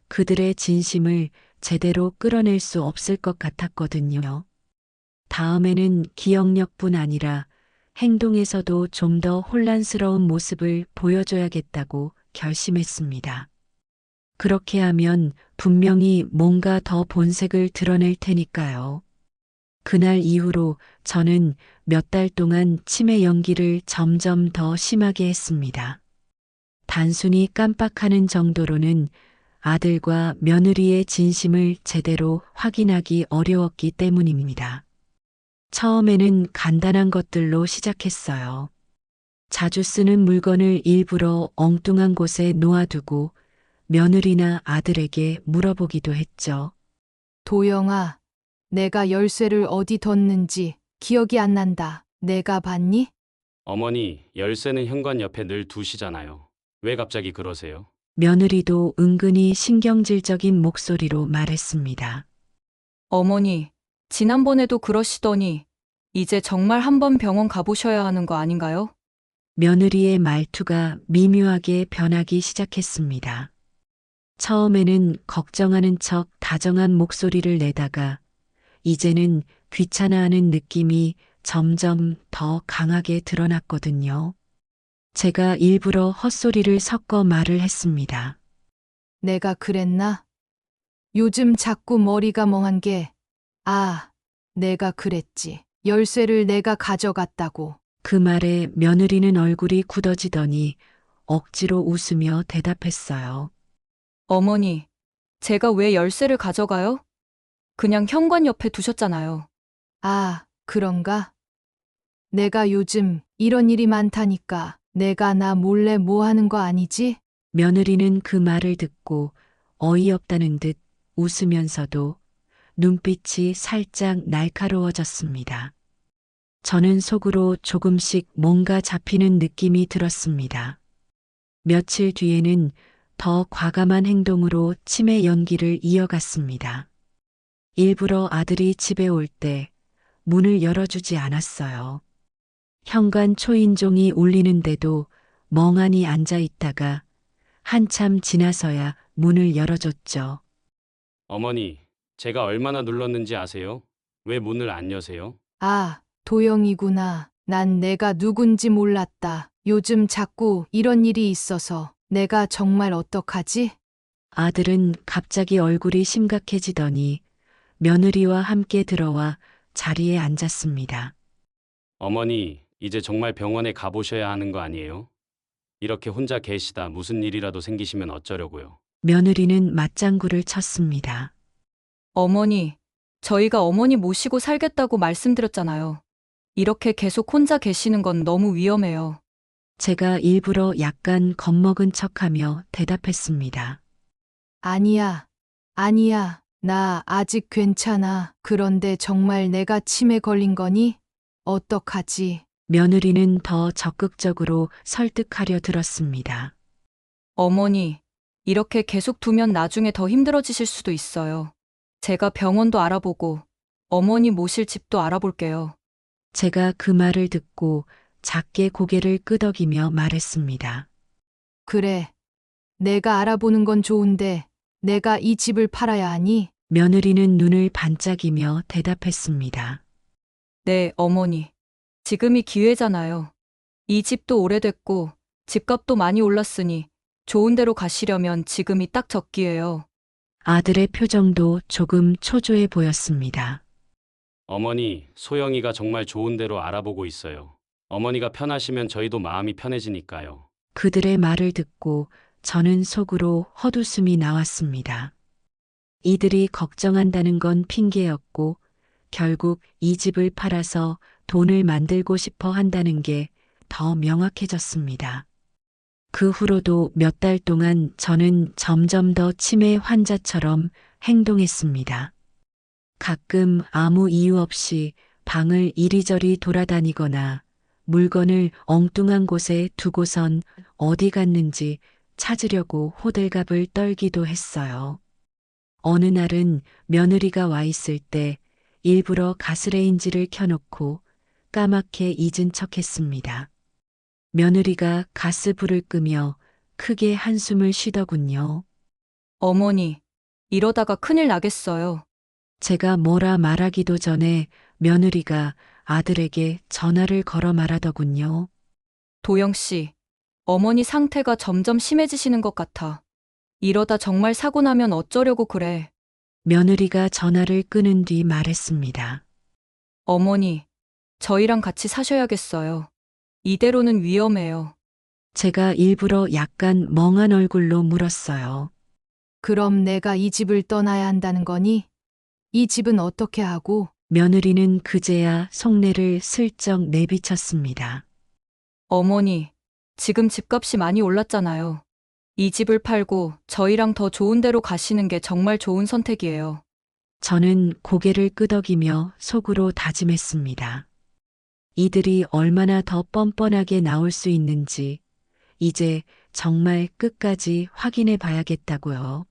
Speaker 2: 그들의 진심을 제대로 끌어낼 수 없을 것 같았거든요. 다음에는 기억력뿐 아니라 행동에서도 좀 더 혼란스러운 모습을 보여줘야겠다고 결심했습니다. 그렇게 하면 분명히 뭔가 더 본색을 드러낼 테니까요. 그날 이후로 저는 몇 달 동안 치매 연기를 점점 더 심하게 했습니다. 단순히 깜빡하는 정도로는 아들과 며느리의 진심을 제대로 확인하기 어려웠기 때문입니다. 처음에는 간단한 것들로 시작했어요. 자주 쓰는 물건을 일부러 엉뚱한 곳에 놓아두고 며느리나 아들에게 물어보기도 했죠.
Speaker 4: 도영아, 내가 열쇠를 어디 뒀는지 기억이 안 난다. 내가 봤니?
Speaker 1: 어머니, 열쇠는 현관 옆에 늘 두시잖아요. 왜 갑자기 그러세요?
Speaker 2: 며느리도 은근히 신경질적인 목소리로 말했습니다.
Speaker 3: 어머니, 지난번에도 그러시더니 이제 정말 한번 병원 가보셔야 하는 거 아닌가요?
Speaker 2: 며느리의 말투가 미묘하게 변하기 시작했습니다. 처음에는 걱정하는 척 다정한 목소리를 내다가 이제는 귀찮아하는 느낌이 점점 더 강하게 드러났거든요. 제가 일부러 헛소리를 섞어 말을 했습니다.
Speaker 4: 내가 그랬나? 요즘 자꾸 머리가 멍한 게, 내가 그랬지. 열쇠를 내가 가져갔다고.
Speaker 2: 그 말에 며느리는 얼굴이 굳어지더니 억지로 웃으며 대답했어요.
Speaker 3: 어머니, 제가 왜 열쇠를 가져가요? 그냥 현관 옆에 두셨잖아요.
Speaker 4: 그런가? 내가 요즘 이런 일이 많다니까. 내가 나 몰래 뭐 하는 거 아니지?
Speaker 2: 며느리는 그 말을 듣고 어이없다는 듯 웃으면서도 눈빛이 살짝 날카로워졌습니다. 저는 속으로 조금씩 뭔가 잡히는 느낌이 들었습니다. 며칠 뒤에는 더 과감한 행동으로 치매 연기를 이어갔습니다. 일부러 아들이 집에 올 때 문을 열어주지 않았어요. 현관 초인종이 울리는데도 멍하니 앉아 있다가 한참 지나서야 문을 열어줬죠.
Speaker 1: 어머니, 제가 얼마나 눌렀는지 아세요? 왜 문을 안 여세요?
Speaker 4: 도영이구나. 난 내가 누군지 몰랐다. 요즘 자꾸 이런 일이 있어서 내가 정말 어떡하지?
Speaker 2: 아들은 갑자기 얼굴이 심각해지더니 며느리와 함께 들어와 자리에 앉았습니다.
Speaker 1: 어머니, 이제 정말 병원에 가보셔야 하는 거 아니에요? 이렇게 혼자 계시다 무슨 일이라도 생기시면 어쩌려고요?
Speaker 2: 며느리는 맞장구를 쳤습니다.
Speaker 3: 어머니, 저희가 어머니 모시고 살겠다고 말씀드렸잖아요. 이렇게 계속 혼자 계시는 건 너무 위험해요.
Speaker 2: 제가 일부러 약간 겁먹은 척하며 대답했습니다.
Speaker 4: 아니야. 나 아직 괜찮아. 그런데 정말 내가 치매 걸린 거니? 어떡하지?
Speaker 2: 며느리는 더 적극적으로 설득하려 들었습니다.
Speaker 3: 어머니, 이렇게 계속 두면 나중에 더 힘들어지실 수도 있어요. 제가 병원도 알아보고 어머니 모실 집도 알아볼게요.
Speaker 2: 제가 그 말을 듣고 작게 고개를 끄덕이며 말했습니다.
Speaker 4: 그래. 내가 알아보는 건 좋은데 내가 이 집을 팔아야 하니?
Speaker 2: 며느리는 눈을 반짝이며 대답했습니다.
Speaker 3: 네, 어머니. 지금이 기회잖아요. 이 집도 오래됐고 집값도 많이 올랐으니 좋은 데로 가시려면 지금이 딱 적기예요.
Speaker 2: 아들의 표정도 조금 초조해 보였습니다.
Speaker 1: 어머니, 소영이가 정말 좋은 데로 알아보고 있어요. 어머니가 편하시면 저희도 마음이 편해지니까요.
Speaker 2: 그들의 말을 듣고 저는 속으로 헛웃음이 나왔습니다. 이들이 걱정한다는 건 핑계였고 결국 이 집을 팔아서 돈을 만들고 싶어 한다는 게 더 명확해졌습니다. 그 후로도 몇 달 동안 저는 점점 더 치매 환자처럼 행동했습니다. 가끔 아무 이유 없이 방을 이리저리 돌아다니거나 물건을 엉뚱한 곳에 두고선 어디 갔는지 찾으려고 호들갑을 떨기도 했어요. 어느 날은 며느리가 와 있을 때 일부러 가스레인지를 켜놓고 까맣게 잊은 척했습니다. 며느리가 가스불을 끄며 크게 한숨을 쉬더군요.
Speaker 3: 어머니, 이러다가 큰일 나겠어요.
Speaker 2: 제가 뭐라 말하기도 전에 며느리가 아들에게 전화를 걸어 말하더군요.
Speaker 3: 도영 씨, 어머니 상태가 점점 심해지시는 것 같아. 이러다 정말 사고 나면 어쩌려고 그래.
Speaker 2: 며느리가 전화를 끊은 뒤 말했습니다.
Speaker 3: 어머니, 저희랑 같이 사셔야겠어요. 이대로는 위험해요.
Speaker 2: 제가 일부러 약간 멍한 얼굴로 물었어요.
Speaker 4: 그럼 내가 이 집을 떠나야 한다는 거니? 이 집은 어떻게 하고?
Speaker 2: 며느리는 그제야 속내를 슬쩍 내비쳤습니다.
Speaker 3: 어머니, 지금 집값이 많이 올랐잖아요. 이 집을 팔고 저희랑 더 좋은 데로 가시는 게 정말 좋은 선택이에요.
Speaker 2: 저는 고개를 끄덕이며 속으로 다짐했습니다. 이들이 얼마나 더 뻔뻔하게 나올 수 있는지 이제 정말 끝까지 확인해 봐야겠다고요.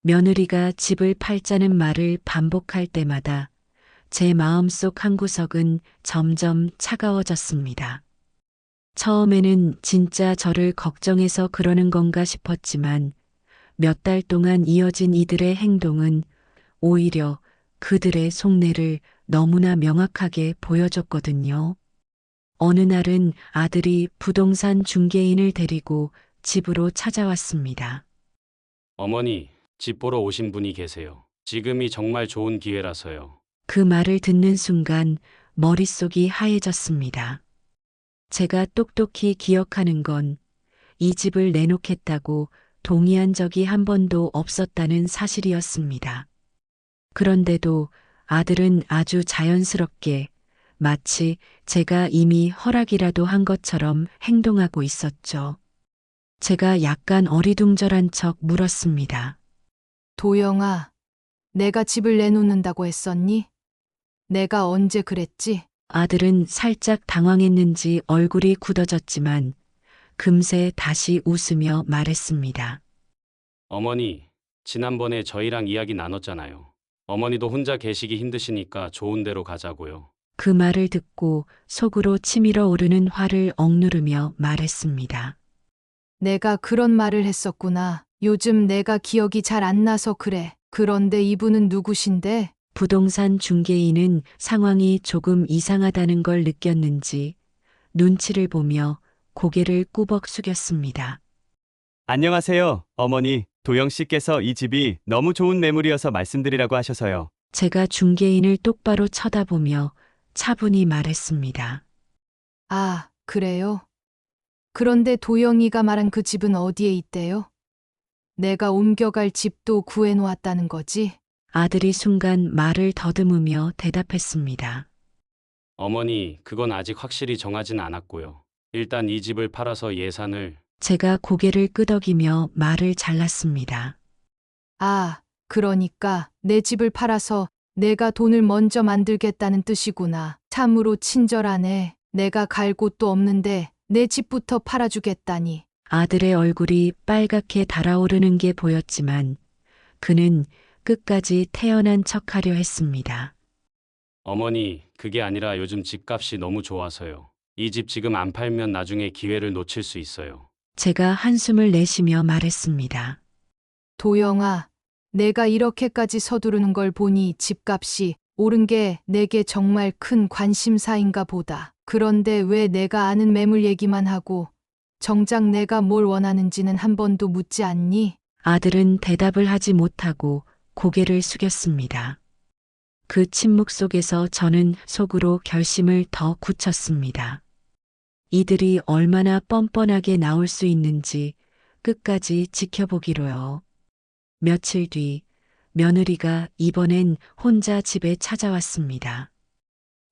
Speaker 2: 며느리가 집을 팔자는 말을 반복할 때마다 제 마음속 한구석은 점점 차가워졌습니다. 처음에는 진짜 저를 걱정해서 그러는 건가 싶었지만 몇 달 동안 이어진 이들의 행동은 오히려 그들의 속내를 너무나 명확하게 보여줬거든요. 어느 날은 아들이 부동산 중개인을 데리고 집으로 찾아왔습니다.
Speaker 1: 어머니, 집 보러 오신 분이 계세요. 지금이 정말 좋은 기회라서요.
Speaker 2: 그 말을 듣는 순간 머릿속이 하얘졌습니다. 제가 똑똑히 기억하는 건 이 집을 내놓겠다고 동의한 적이 한 번도 없었다는 사실이었습니다. 그런데도 아들은 아주 자연스럽게 마치 제가 이미 허락이라도 한 것처럼 행동하고 있었죠. 제가 약간 어리둥절한 척 물었습니다.
Speaker 4: 도영아, 내가 집을 내놓는다고 했었니? 내가 언제 그랬지?
Speaker 2: 아들은 살짝 당황했는지 얼굴이 굳어졌지만 금세 다시 웃으며 말했습니다.
Speaker 1: 어머니, 지난번에 저희랑 이야기 나눴잖아요. 어머니도 혼자 계시기 힘드시니까 좋은 데로 가자고요.
Speaker 2: 그 말을 듣고 속으로 치밀어 오르는 화를 억누르며 말했습니다.
Speaker 4: 내가 그런 말을 했었구나. 요즘 내가 기억이 잘 안 나서 그래. 그런데 이분은 누구신데?
Speaker 2: 부동산 중개인은 상황이 조금 이상하다는 걸 느꼈는지 눈치를 보며 고개를 꾸벅 숙였습니다.
Speaker 6: 안녕하세요, 어머니. 도영 씨께서 이 집이 너무 좋은 매물이어서 말씀드리라고 하셔서요.
Speaker 2: 제가 중개인을 똑바로 쳐다보며 차분히 말했습니다.
Speaker 4: 아, 그래요? 그런데 도영이가 말한 그 집은 어디에 있대요? 내가 옮겨갈 집도 구해놓았다는 거지?
Speaker 2: 아들이 순간 말을 더듬으며 대답했습니다.
Speaker 1: 어머니, 그건 아직 확실히 정하진 않았고요. 일단 이 집을 팔아서 예산을
Speaker 2: 제가 고개를 끄덕이며 말을 잘랐습니다.
Speaker 4: 아, 그러니까 내 집을 팔아서 내가 돈을 먼저 만들겠다는 뜻이구나. 참으로 친절하네. 내가 갈 곳도 없는데 내 집부터 팔아주겠다니.
Speaker 2: 아들의 얼굴이 빨갛게 달아오르는 게 보였지만 그는 끝까지 태연한 척하려 했습니다.
Speaker 1: 어머니, 그게 아니라 요즘 집값이 너무 좋아서요. 이 집 지금 안 팔면 나중에 기회를 놓칠 수 있어요.
Speaker 2: 제가 한숨을 내쉬며 말했습니다.
Speaker 4: 도영아, 내가 이렇게까지 서두르는 걸 보니 집값이 오른 게 내게 정말 큰 관심사인가 보다. 그런데 왜 내가 아는 매물 얘기만 하고 정작 내가 뭘 원하는지는 한 번도 묻지 않니?
Speaker 2: 아들은 대답을 하지 못하고 고개를 숙였습니다. 그 침묵 속에서 저는 속으로 결심을 더 굳혔습니다. 이들이 얼마나 뻔뻔하게 나올 수 있는지 끝까지 지켜보기로요. 며칠 뒤 며느리가 이번엔 혼자 집에 찾아왔습니다.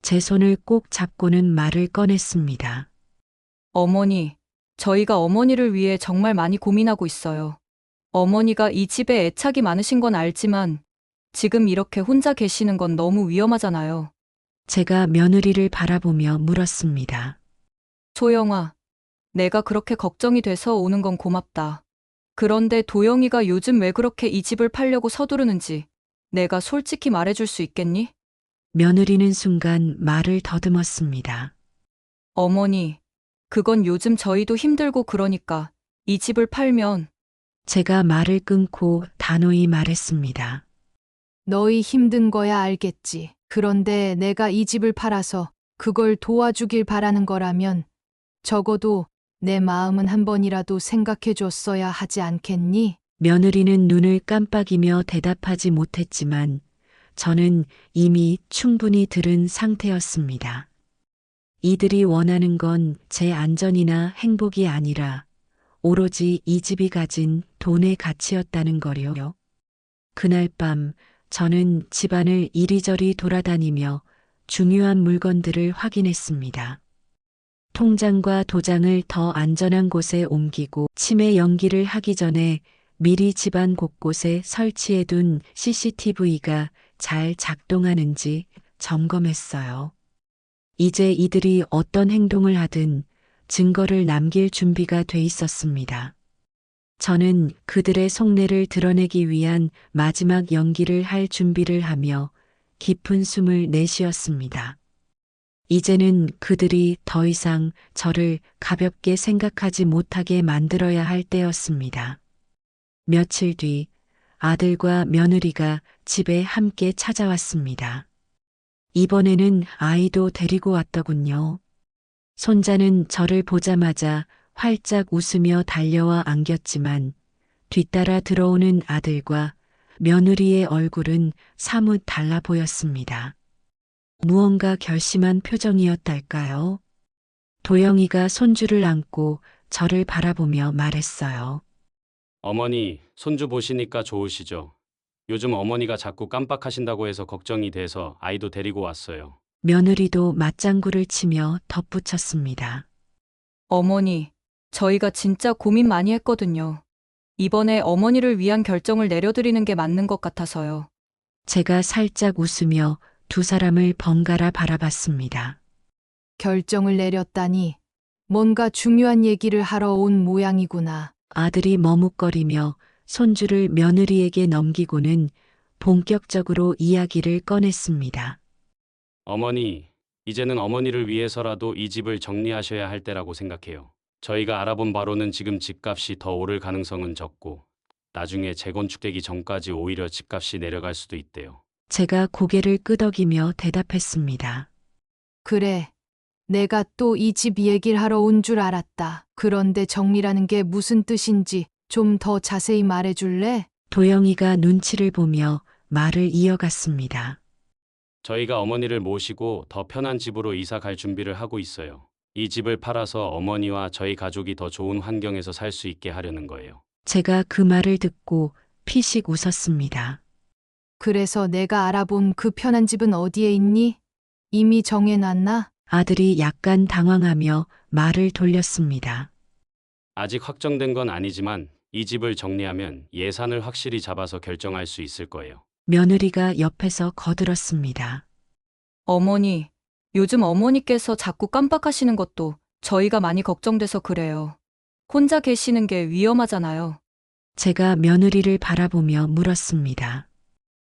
Speaker 2: 제 손을 꼭 잡고는 말을 꺼냈습니다.
Speaker 3: 어머니, 저희가 어머니를 위해 정말 많이 고민하고 있어요. 어머니가 이 집에 애착이 많으신 건 알지만 지금 이렇게 혼자 계시는 건 너무 위험하잖아요.
Speaker 2: 제가 며느리를 바라보며 물었습니다.
Speaker 3: 소영아, 내가 그렇게 걱정이 돼서 오는 건 고맙다. 그런데 도영이가 요즘 왜 그렇게 이 집을 팔려고 서두르는지 내가 솔직히 말해줄 수 있겠니?
Speaker 2: 며느리는 순간 말을 더듬었습니다.
Speaker 3: 어머니, 그건 요즘 저희도 힘들고 그러니까 이 집을 팔면
Speaker 2: 제가 말을 끊고 단호히 말했습니다.
Speaker 4: 너희 힘든 거야 알겠지. 그런데 내가 이 집을 팔아서 그걸 도와주길 바라는 거라면 적어도 내 마음은 한 번이라도 생각해 줬어야 하지 않겠니?
Speaker 2: 며느리는 눈을 깜빡이며 대답하지 못했지만 저는 이미 충분히 들은 상태였습니다. 이들이 원하는 건 제 안전이나 행복이 아니라 오로지 이 집이 가진 돈의 가치였다는 거요. 그날 밤 저는 집안을 이리저리 돌아다니며 중요한 물건들을 확인했습니다. 통장과 도장을 더 안전한 곳에 옮기고 치매 연기를 하기 전에 미리 집안 곳곳에 설치해둔 CCTV가 잘 작동하는지 점검했어요. 이제 이들이 어떤 행동을 하든 증거를 남길 준비가 돼 있었습니다. 저는 그들의 속내를 드러내기 위한 마지막 연기를 할 준비를 하며 깊은 숨을 내쉬었습니다. 이제는 그들이 더 이상 저를 가볍게 생각하지 못하게 만들어야 할 때였습니다. 며칠 뒤 아들과 며느리가 집에 함께 찾아왔습니다. 이번에는 아이도 데리고 왔더군요. 손자는 저를 보자마자 활짝 웃으며 달려와 안겼지만 뒤따라 들어오는 아들과 며느리의 얼굴은 사뭇 달라 보였습니다. 무언가 결심한 표정이었달까요? 도영이가 손주를 안고 저를 바라보며 말했어요.
Speaker 1: 어머니, 손주 보시니까 좋으시죠? 요즘 어머니가 자꾸 깜빡하신다고 해서 걱정이 돼서 아이도 데리고 왔어요.
Speaker 2: 며느리도 맞장구를 치며 덧붙였습니다.
Speaker 3: 어머니, 저희가 진짜 고민 많이 했거든요. 이번에 어머니를 위한 결정을 내려드리는 게 맞는 것 같아서요.
Speaker 2: 제가 살짝 웃으며 두 사람을 번갈아 바라봤습니다.
Speaker 4: 결정을 내렸다니 뭔가 중요한 얘기를 하러 온 모양이구나.
Speaker 2: 아들이 머뭇거리며 손주를 며느리에게 넘기고는 본격적으로 이야기를 꺼냈습니다.
Speaker 1: 어머니, 이제는 어머니를 위해서라도 이 집을 정리하셔야 할 때라고 생각해요. 저희가 알아본 바로는 지금 집값이 더 오를 가능성은 적고 나중에 재건축되기 전까지 오히려 집값이 내려갈 수도 있대요.
Speaker 2: 제가 고개를 끄덕이며 대답했습니다.
Speaker 4: 그래, 내가 또 이 집 얘기를 하러 온 줄 알았다. 그런데 정리라는 게 무슨 뜻인지 좀 더 자세히 말해줄래?
Speaker 2: 도영이가 눈치를 보며 말을 이어갔습니다.
Speaker 1: 저희가 어머니를 모시고 더 편한 집으로 이사 갈 준비를 하고 있어요. 이 집을 팔아서 어머니와 저희 가족이 더 좋은 환경에서 살 수 있게 하려는 거예요.
Speaker 2: 제가 그 말을 듣고 피식 웃었습니다.
Speaker 4: 그래서 내가 알아본 그 편한 집은 어디에 있니? 이미 정해놨나?
Speaker 2: 아들이 약간 당황하며 말을 돌렸습니다.
Speaker 1: 아직 확정된 건 아니지만 이 집을 정리하면 예산을 확실히 잡아서 결정할 수 있을 거예요.
Speaker 2: 며느리가 옆에서 거들었습니다.
Speaker 3: 어머니, 요즘 어머니께서 자꾸 깜빡하시는 것도 저희가 많이 걱정돼서 그래요. 혼자 계시는 게 위험하잖아요.
Speaker 2: 제가 며느리를 바라보며 물었습니다.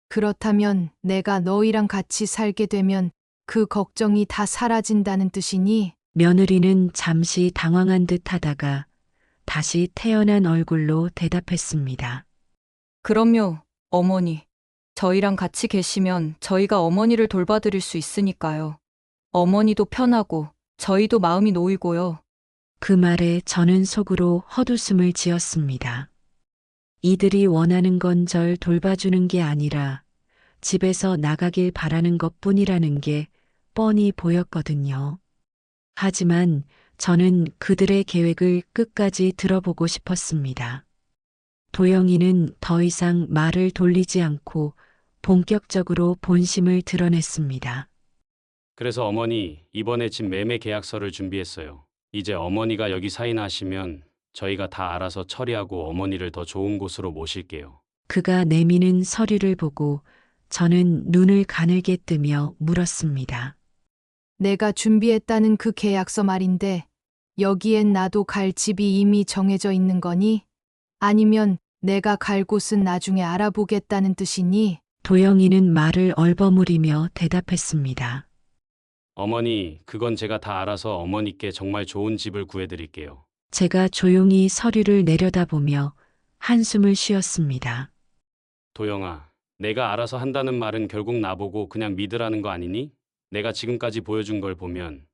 Speaker 4: 그렇다면 내가 너희랑 같이 살게 되면 그 걱정이 다 사라진다는 뜻이니?
Speaker 2: 며느리는 잠시 당황한 듯 하다가 다시 태연한 얼굴로 대답했습니다.
Speaker 3: 그럼요, 어머니. 저희랑 같이 계시면 저희가 어머니를 돌봐드릴 수 있으니까요. 어머니도 편하고 저희도 마음이 놓이고요.
Speaker 2: 그 말에 저는 속으로 헛웃음을 지었습니다. 이들이 원하는 건 절 돌봐주는 게 아니라 집에서 나가길 바라는 것 뿐이라는 게 뻔히 보였거든요. 하지만 저는 그들의 계획을 끝까지 들어보고 싶었습니다. 도영이는 더 이상 말을 돌리지 않고 본격적으로 본심을 드러냈습니다.
Speaker 1: 그래서 어머니, 이번에 집 매매 계약서를 준비했어요. 이제 어머니가 여기 사인하시면 저희가 다 알아서 처리하고 어머니를 더 좋은 곳으로 모실게요.
Speaker 2: 그가 내미는 서류를 보고 저는 눈을 가늘게 뜨며 물었습니다.
Speaker 4: 내가 준비했다는 그 계약서 말인데 여기엔 나도 갈 집이 이미 정해져 있는 거니? 아니면 내가 갈 곳은 나중에 알아보겠다는 뜻이니?
Speaker 2: 도영이는 말을 얼버무리며 대답했습니다.
Speaker 1: 어머니, 그건 제가 다 알아서 어머니께 정말 좋은 집을 구해드릴게요.
Speaker 2: 제가 조용히 서류를 내려다보며 한숨을 쉬었습니다.
Speaker 1: 도영아, 내가 알아서 한다는 말은 결국 나보고 그냥 믿으라는 거 아니니? 내가 지금까지 보여준 걸 보면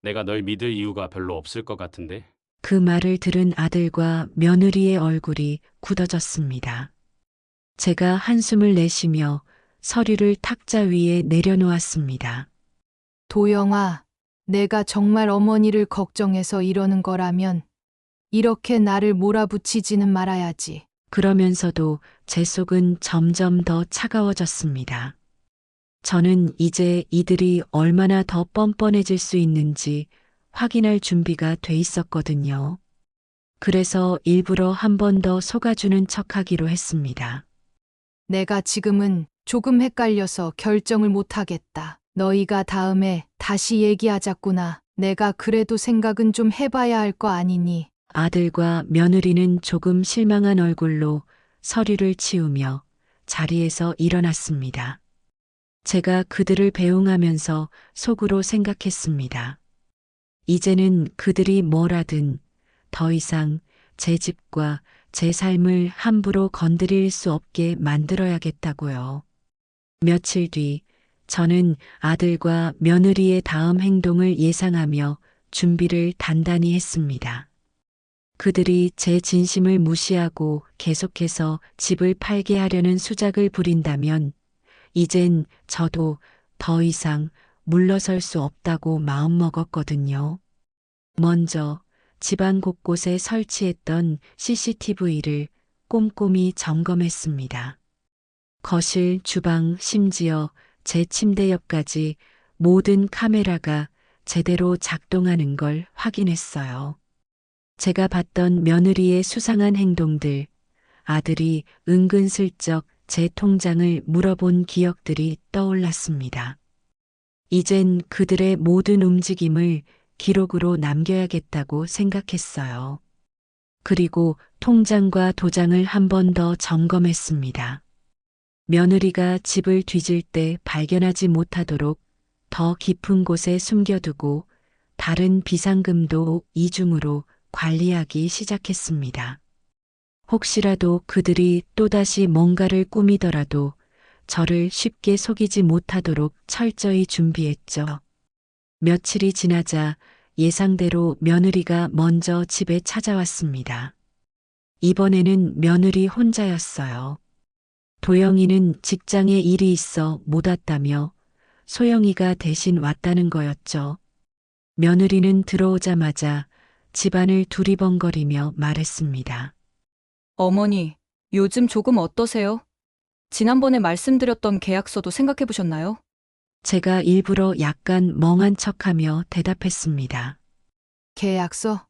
Speaker 1: 내가 널 믿을 이유가 별로 없을 것 같은데?
Speaker 2: 그 말을 들은 아들과 며느리의 얼굴이 굳어졌습니다. 제가 한숨을 내쉬며 서류를 탁자 위에 내려놓았습니다.
Speaker 4: 도영아, 내가 정말 어머니를 걱정해서 이러는 거라면 이렇게 나를 몰아붙이지는 말아야지.
Speaker 2: 그러면서도 제 속은 점점 더 차가워졌습니다. 저는 이제 이들이 얼마나 더 뻔뻔해질 수 있는지 확인할 준비가 돼 있었거든요. 그래서 일부러 한 번 더 속아주는 척하기로 했습니다.
Speaker 4: 내가 지금은 조금 헷갈려서 결정을 못하겠다. 너희가 다음에 다시 얘기하자꾸나. 내가 그래도 생각은 좀 해봐야 할 거 아니니.
Speaker 2: 아들과 며느리는 조금 실망한 얼굴로 서류를 치우며 자리에서 일어났습니다. 제가 그들을 배웅하면서 속으로 생각했습니다. 이제는 그들이 뭘 하든 더 이상 제 집과 제 삶을 함부로 건드릴 수 없게 만들어야겠다고요. 며칠 뒤 저는 아들과 며느리의 다음 행동을 예상하며 준비를 단단히 했습니다. 그들이 제 진심을 무시하고 계속해서 집을 팔게 하려는 수작을 부린다면 이젠 저도 더 이상 물러설 수 없다고 마음먹었거든요. 먼저 집안 곳곳에 설치했던 CCTV를 꼼꼼히 점검했습니다. 거실, 주방, 심지어 제 침대 옆까지 모든 카메라가 제대로 작동하는 걸 확인했어요. 제가 봤던 며느리의 수상한 행동들, 아들이 은근슬쩍 제 통장을 물어본 기억들이 떠올랐습니다. 이젠 그들의 모든 움직임을 기록으로 남겨야겠다고 생각했어요. 그리고 통장과 도장을 한 번 더 점검했습니다. 며느리가 집을 뒤질 때 발견하지 못하도록 더 깊은 곳에 숨겨두고 다른 비상금도 이중으로 관리하기 시작했습니다. 혹시라도 그들이 또다시 뭔가를 꾸미더라도 저를 쉽게 속이지 못하도록 철저히 준비했죠. 며칠이 지나자 예상대로 며느리가 먼저 집에 찾아왔습니다. 이번에는 며느리 혼자였어요. 도영이는 직장에 일이 있어 못 왔다며 소영이가 대신 왔다는 거였죠. 며느리는 들어오자마자 집안을 두리번거리며 말했습니다.
Speaker 3: 어머니, 요즘 조금 어떠세요? 지난번에 말씀드렸던 계약서도 생각해 보셨나요?
Speaker 2: 제가 일부러 약간 멍한 척하며 대답했습니다.
Speaker 4: 계약서?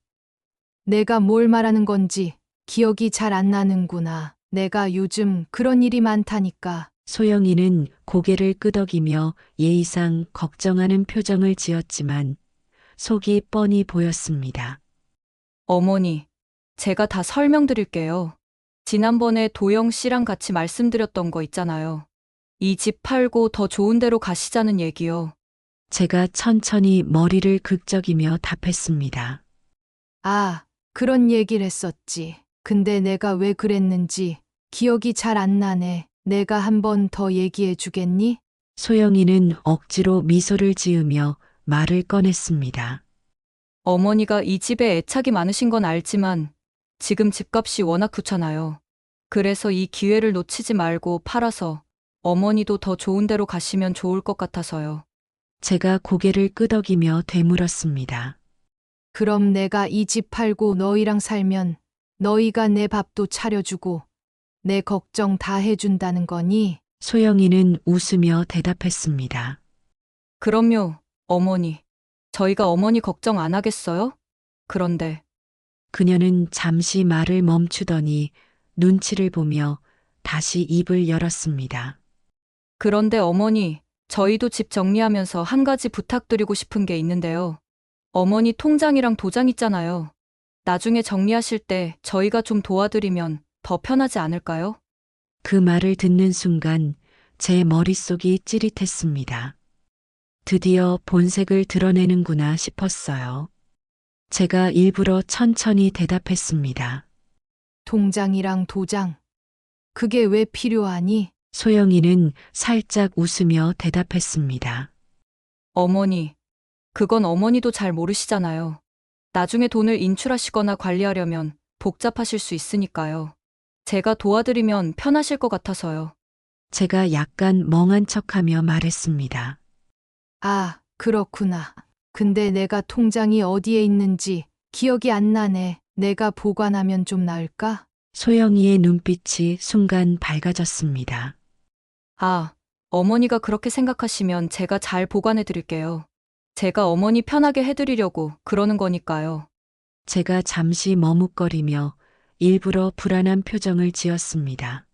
Speaker 4: 내가 뭘 말하는 건지 기억이 잘 안 나는구나. 내가 요즘 그런 일이 많다니까.
Speaker 2: 소영이는 고개를 끄덕이며 예의상 걱정하는 표정을 지었지만 속이 뻔히 보였습니다.
Speaker 3: 어머니, 제가 다 설명드릴게요. 지난번에 도영 씨랑 같이 말씀드렸던 거 있잖아요. 이 집 팔고 더 좋은 데로 가시자는 얘기요.
Speaker 2: 제가 천천히 머리를 극적이며 답했습니다.
Speaker 4: 아, 그런 얘기를 했었지. 근데 내가 왜 그랬는지 기억이 잘 안 나네. 내가 한 번 더 얘기해 주겠니?
Speaker 2: 소영이는 억지로 미소를 지으며 말을 꺼냈습니다.
Speaker 3: 어머니가 이 집에 애착이 많으신 건 알지만 지금 집값이 워낙 좋잖아요. 그래서 이 기회를 놓치지 말고 팔아서 어머니도 더 좋은 데로 가시면 좋을 것 같아서요.
Speaker 2: 제가 고개를 끄덕이며 되물었습니다.
Speaker 4: 그럼 내가 이 집 팔고 너희랑 살면 너희가 내 밥도 차려주고 내 걱정 다 해준다는 거니?
Speaker 2: 소영이는 웃으며 대답했습니다.
Speaker 3: 그럼요, 어머니. 저희가 어머니 걱정 안 하겠어요? 그런데
Speaker 2: 그녀는 잠시 말을 멈추더니 눈치를 보며 다시 입을 열었습니다.
Speaker 3: 그런데 어머니, 저희도 집 정리하면서 한 가지 부탁드리고 싶은 게 있는데요. 어머니 통장이랑 도장 있잖아요. 나중에 정리하실 때 저희가 좀 도와드리면 더 편하지 않을까요?
Speaker 2: 그 말을 듣는 순간 제 머릿속이 찌릿했습니다. 드디어 본색을 드러내는구나 싶었어요. 제가 일부러 천천히 대답했습니다.
Speaker 4: 통장이랑 도장. 그게 왜 필요하니?
Speaker 2: 소영이는 살짝 웃으며 대답했습니다.
Speaker 3: 어머니, 그건 어머니도 잘 모르시잖아요. 나중에 돈을 인출하시거나 관리하려면 복잡하실 수 있으니까요. 제가 도와드리면 편하실 것 같아서요.
Speaker 2: 제가 약간 멍한 척하며 말했습니다.
Speaker 4: 아, 그렇구나. 근데 내가 통장이 어디에 있는지 기억이 안 나네. 내가 보관하면 좀 나을까?
Speaker 2: 소영이의 눈빛이 순간 밝아졌습니다.
Speaker 3: 아, 어머니가 그렇게 생각하시면 제가 잘 보관해 드릴게요. 제가 어머니 편하게 해드리려고 그러는 거니까요.
Speaker 2: 제가 잠시 머뭇거리며 일부러 불안한 표정을 지었습니다.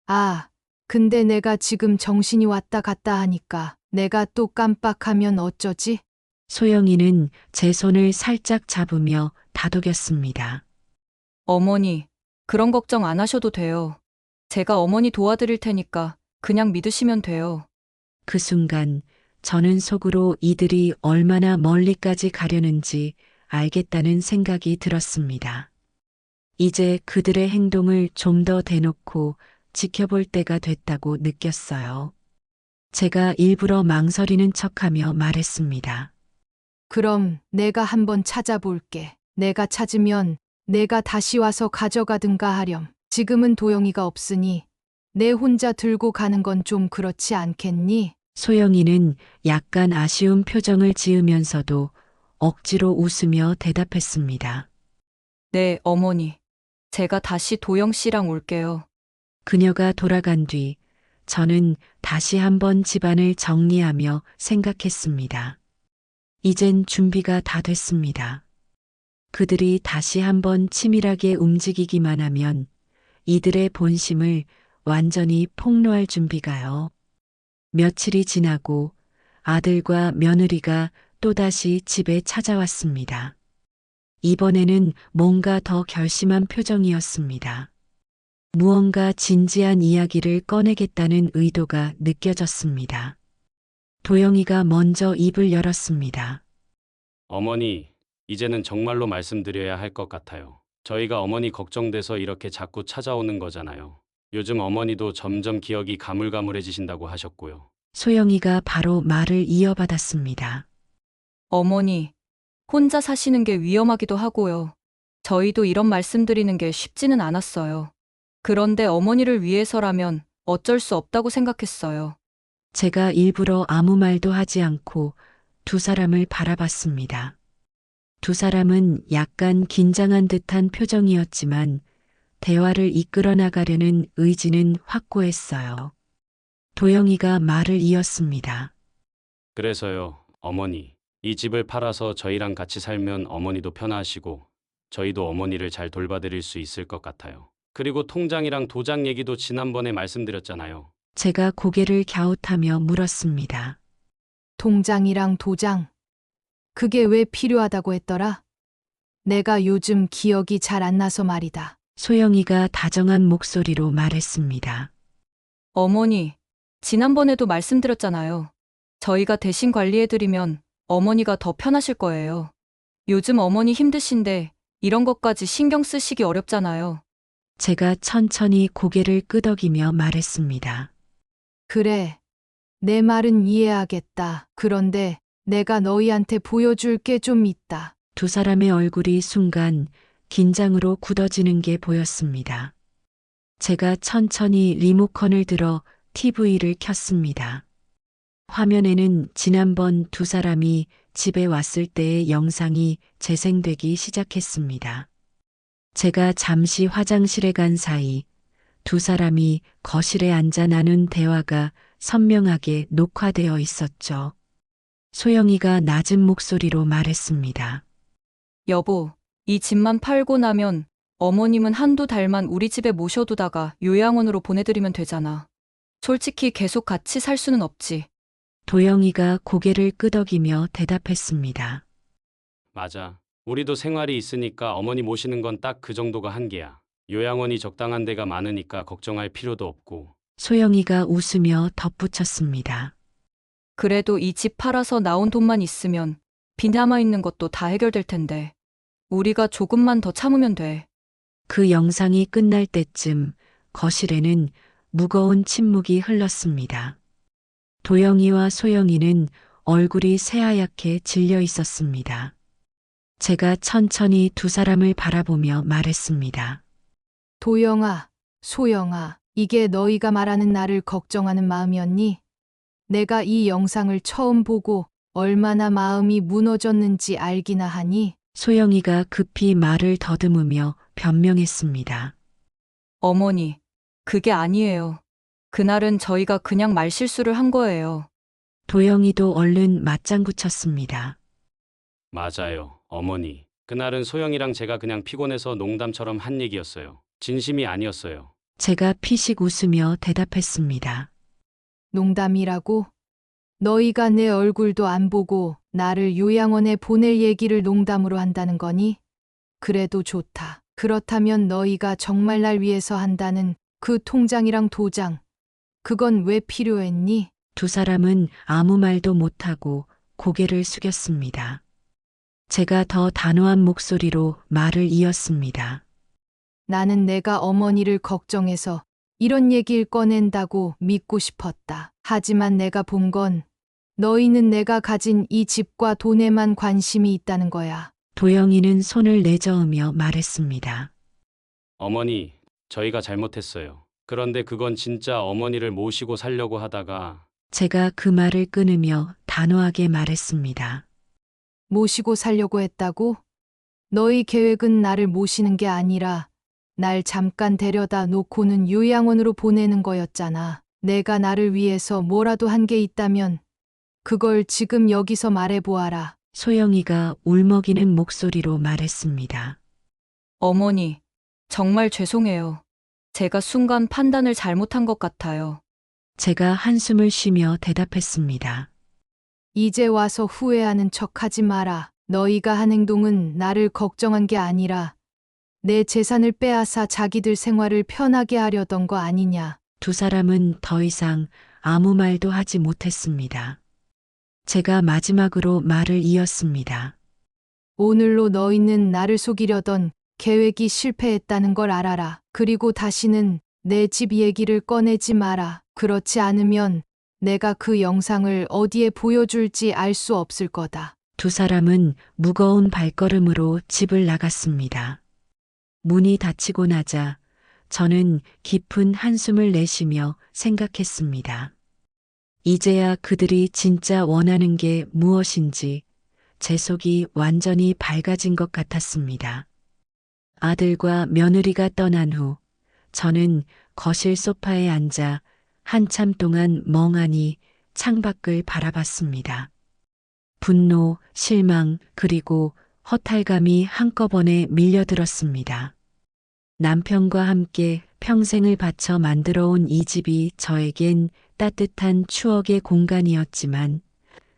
Speaker 4: 아, 근데 내가 지금 정신이 왔다 갔다 하니까 내가 또 깜빡하면 어쩌지?
Speaker 2: 소영이는 제 손을 살짝 잡으며 다독였습니다.
Speaker 3: 어머니, 그런 걱정 안 하셔도 돼요. 제가 어머니 도와드릴 테니까 그냥 믿으시면 돼요.
Speaker 2: 그 순간 저는 속으로 이들이 얼마나 멀리까지 가려는지 알겠다는 생각이 들었습니다. 이제 그들의 행동을 좀 더 대놓고 지켜볼 때가 됐다고 느꼈어요. 제가 일부러 망설이는 척하며 말했습니다.
Speaker 4: 그럼 내가 한번 찾아볼게. 내가 찾으면 내가 다시 와서 가져가든가 하렴. 지금은 도영이가 없으니 내 혼자 들고 가는 건 좀 그렇지 않겠니?
Speaker 2: 소영이는 약간 아쉬운 표정을 지으면서도 억지로 웃으며 대답했습니다.
Speaker 3: 네, 어머니. 제가 다시 도영 씨랑 올게요.
Speaker 2: 그녀가 돌아간 뒤 저는 다시 한번 집안을 정리하며 생각했습니다. 이젠 준비가 다 됐습니다. 그들이 다시 한번 치밀하게 움직이기만 하면 이들의 본심을 완전히 폭로할 준비가요. 며칠이 지나고 아들과 며느리가 또다시 집에 찾아왔습니다. 이번에는 뭔가 더 결심한 표정이었습니다. 무언가 진지한 이야기를 꺼내겠다는 의도가 느껴졌습니다. 도영이가 먼저 입을 열었습니다.
Speaker 1: 어머니, 이제는 정말로 말씀드려야 할 것 같아요. 저희가 어머니 걱정돼서 이렇게 자꾸 찾아오는 거잖아요. 요즘 어머니도 점점 기억이 가물가물해지신다고 하셨고요.
Speaker 2: 소영이가 바로 말을 이어받았습니다.
Speaker 3: 어머니, 혼자 사시는 게 위험하기도 하고요. 저희도 이런 말씀드리는 게 쉽지는 않았어요. 그런데 어머니를 위해서라면 어쩔 수 없다고 생각했어요.
Speaker 2: 제가 일부러 아무 말도 하지 않고 두 사람을 바라봤습니다. 두 사람은 약간 긴장한 듯한 표정이었지만 대화를 이끌어 나가려는 의지는 확고했어요. 도영이가 말을 이었습니다.
Speaker 1: 그래서요, 어머니. 이 집을 팔아서 저희랑 같이 살면 어머니도 편하시고 저희도 어머니를 잘 돌봐드릴 수 있을 것 같아요. 그리고 통장이랑 도장 얘기도 지난번에 말씀드렸잖아요.
Speaker 2: 제가 고개를 갸웃하며 물었습니다.
Speaker 4: 통장이랑 도장. 그게 왜 필요하다고 했더라? 내가 요즘 기억이 잘 안 나서 말이다.
Speaker 2: 소영이가 다정한 목소리로 말했습니다.
Speaker 3: 어머니, 지난번에도 말씀드렸잖아요. 저희가 대신 관리해드리면 어머니가 더 편하실 거예요. 요즘 어머니 힘드신데 이런 것까지 신경 쓰시기 어렵잖아요.
Speaker 2: 제가 천천히 고개를 끄덕이며 말했습니다.
Speaker 4: 그래. 내 말은 이해하겠다. 그런데 내가 너희한테 보여줄 게 좀 있다.
Speaker 2: 두 사람의 얼굴이 순간 긴장으로 굳어지는 게 보였습니다. 제가 천천히 리모컨을 들어 TV를 켰습니다. 화면에는 지난번 두 사람이 집에 왔을 때의 영상이 재생되기 시작했습니다. 제가 잠시 화장실에 간 사이 두 사람이 거실에 앉아 나눈 대화가 선명하게 녹화되어 있었죠. 소영이가 낮은 목소리로 말했습니다.
Speaker 3: 여보, 이 집만 팔고 나면 어머님은 한두 달만 우리 집에 모셔두다가 요양원으로 보내드리면 되잖아. 솔직히 계속 같이 살 수는 없지.
Speaker 2: 도영이가 고개를 끄덕이며 대답했습니다.
Speaker 1: 맞아. 우리도 생활이 있으니까 어머니 모시는 건 딱 그 정도가 한계야. 요양원이 적당한 데가 많으니까 걱정할 필요도 없고.
Speaker 2: 소영이가 웃으며 덧붙였습니다.
Speaker 3: 그래도 이 집 팔아서 나온 돈만 있으면 빚 남아있는 것도 다 해결될 텐데. 우리가 조금만 더 참으면 돼.
Speaker 2: 그 영상이 끝날 때쯤 거실에는 무거운 침묵이 흘렀습니다. 도영이와 소영이는 얼굴이 새하얗게 질려 있었습니다. 제가 천천히 두 사람을 바라보며 말했습니다.
Speaker 4: 도영아, 소영아, 이게 너희가 말하는 나를 걱정하는 마음이었니? 내가 이 영상을 처음 보고 얼마나 마음이 무너졌는지 알기나 하니?
Speaker 2: 소영이가 급히 말을 더듬으며 변명했습니다.
Speaker 3: 어머니, 그게 아니에요. 그날은 저희가 그냥 말실수를 한 거예요.
Speaker 2: 도영이도 얼른 맞장구 쳤습니다.
Speaker 1: 맞아요, 어머니. 그날은 소영이랑 제가 그냥 피곤해서 농담처럼 한 얘기였어요. 진심이 아니었어요.
Speaker 2: 제가 피식 웃으며 대답했습니다.
Speaker 4: 농담이라고? 너희가 내 얼굴도 안 보고 나를 요양원에 보낼 얘기를 농담으로 한다는 거니? 그래도 좋다. 그렇다면 너희가 정말 날 위해서 한다는 그 통장이랑 도장, 그건 왜 필요했니?
Speaker 2: 두 사람은 아무 말도 못하고 고개를 숙였습니다. 제가 더 단호한 목소리로 말을 이었습니다.
Speaker 4: 나는 내가 어머니를 걱정해서 이런 얘기를 꺼낸다고 믿고 싶었다. 하지만 내가 본 건 너희는 내가 가진 이 집과 돈에만 관심이 있다는 거야.
Speaker 2: 도영이는 손을 내저으며 말했습니다.
Speaker 1: 어머니, 저희가 잘못했어요. 그런데 그건 진짜 어머니를 모시고 살려고 하다가
Speaker 2: 제가 그 말을 끊으며 단호하게 말했습니다.
Speaker 4: 모시고 살려고 했다고? 너희 계획은 나를 모시는 게 아니라 날 잠깐 데려다 놓고는 요양원으로 보내는 거였잖아. 내가 나를 위해서 뭐라도 한 게 있다면 그걸 지금 여기서 말해보아라.
Speaker 2: 소영이가 울먹이는 목소리로 말했습니다.
Speaker 3: 어머니, 정말 죄송해요. 제가 순간 판단을 잘못한 것 같아요.
Speaker 2: 제가 한숨을 쉬며 대답했습니다.
Speaker 4: 이제 와서 후회하는 척 하지 마라. 너희가 한 행동은 나를 걱정한 게 아니라 내 재산을 빼앗아 자기들 생활을 편하게 하려던 거 아니냐.
Speaker 2: 두 사람은 더 이상 아무 말도 하지 못했습니다. 제가 마지막으로 말을 이었습니다.
Speaker 4: 오늘로 너희는 나를 속이려던 계획이 실패했다는 걸 알아라. 그리고 다시는 내 집 얘기를 꺼내지 마라. 그렇지 않으면 내가 그 영상을 어디에 보여줄지 알 수 없을 거다.
Speaker 2: 두 사람은 무거운 발걸음으로 집을 나갔습니다. 문이 닫히고 나자 저는 깊은 한숨을 내쉬며 생각했습니다. 이제야 그들이 진짜 원하는 게 무엇인지 제 속이 완전히 밝아진 것 같았습니다. 아들과 며느리가 떠난 후 저는 거실 소파에 앉아 한참 동안 멍하니 창밖을 바라봤습니다. 분노, 실망, 그리고 허탈감이 한꺼번에 밀려들었습니다. 남편과 함께 평생을 바쳐 만들어온 이 집이 저에겐 따뜻한 추억의 공간이었지만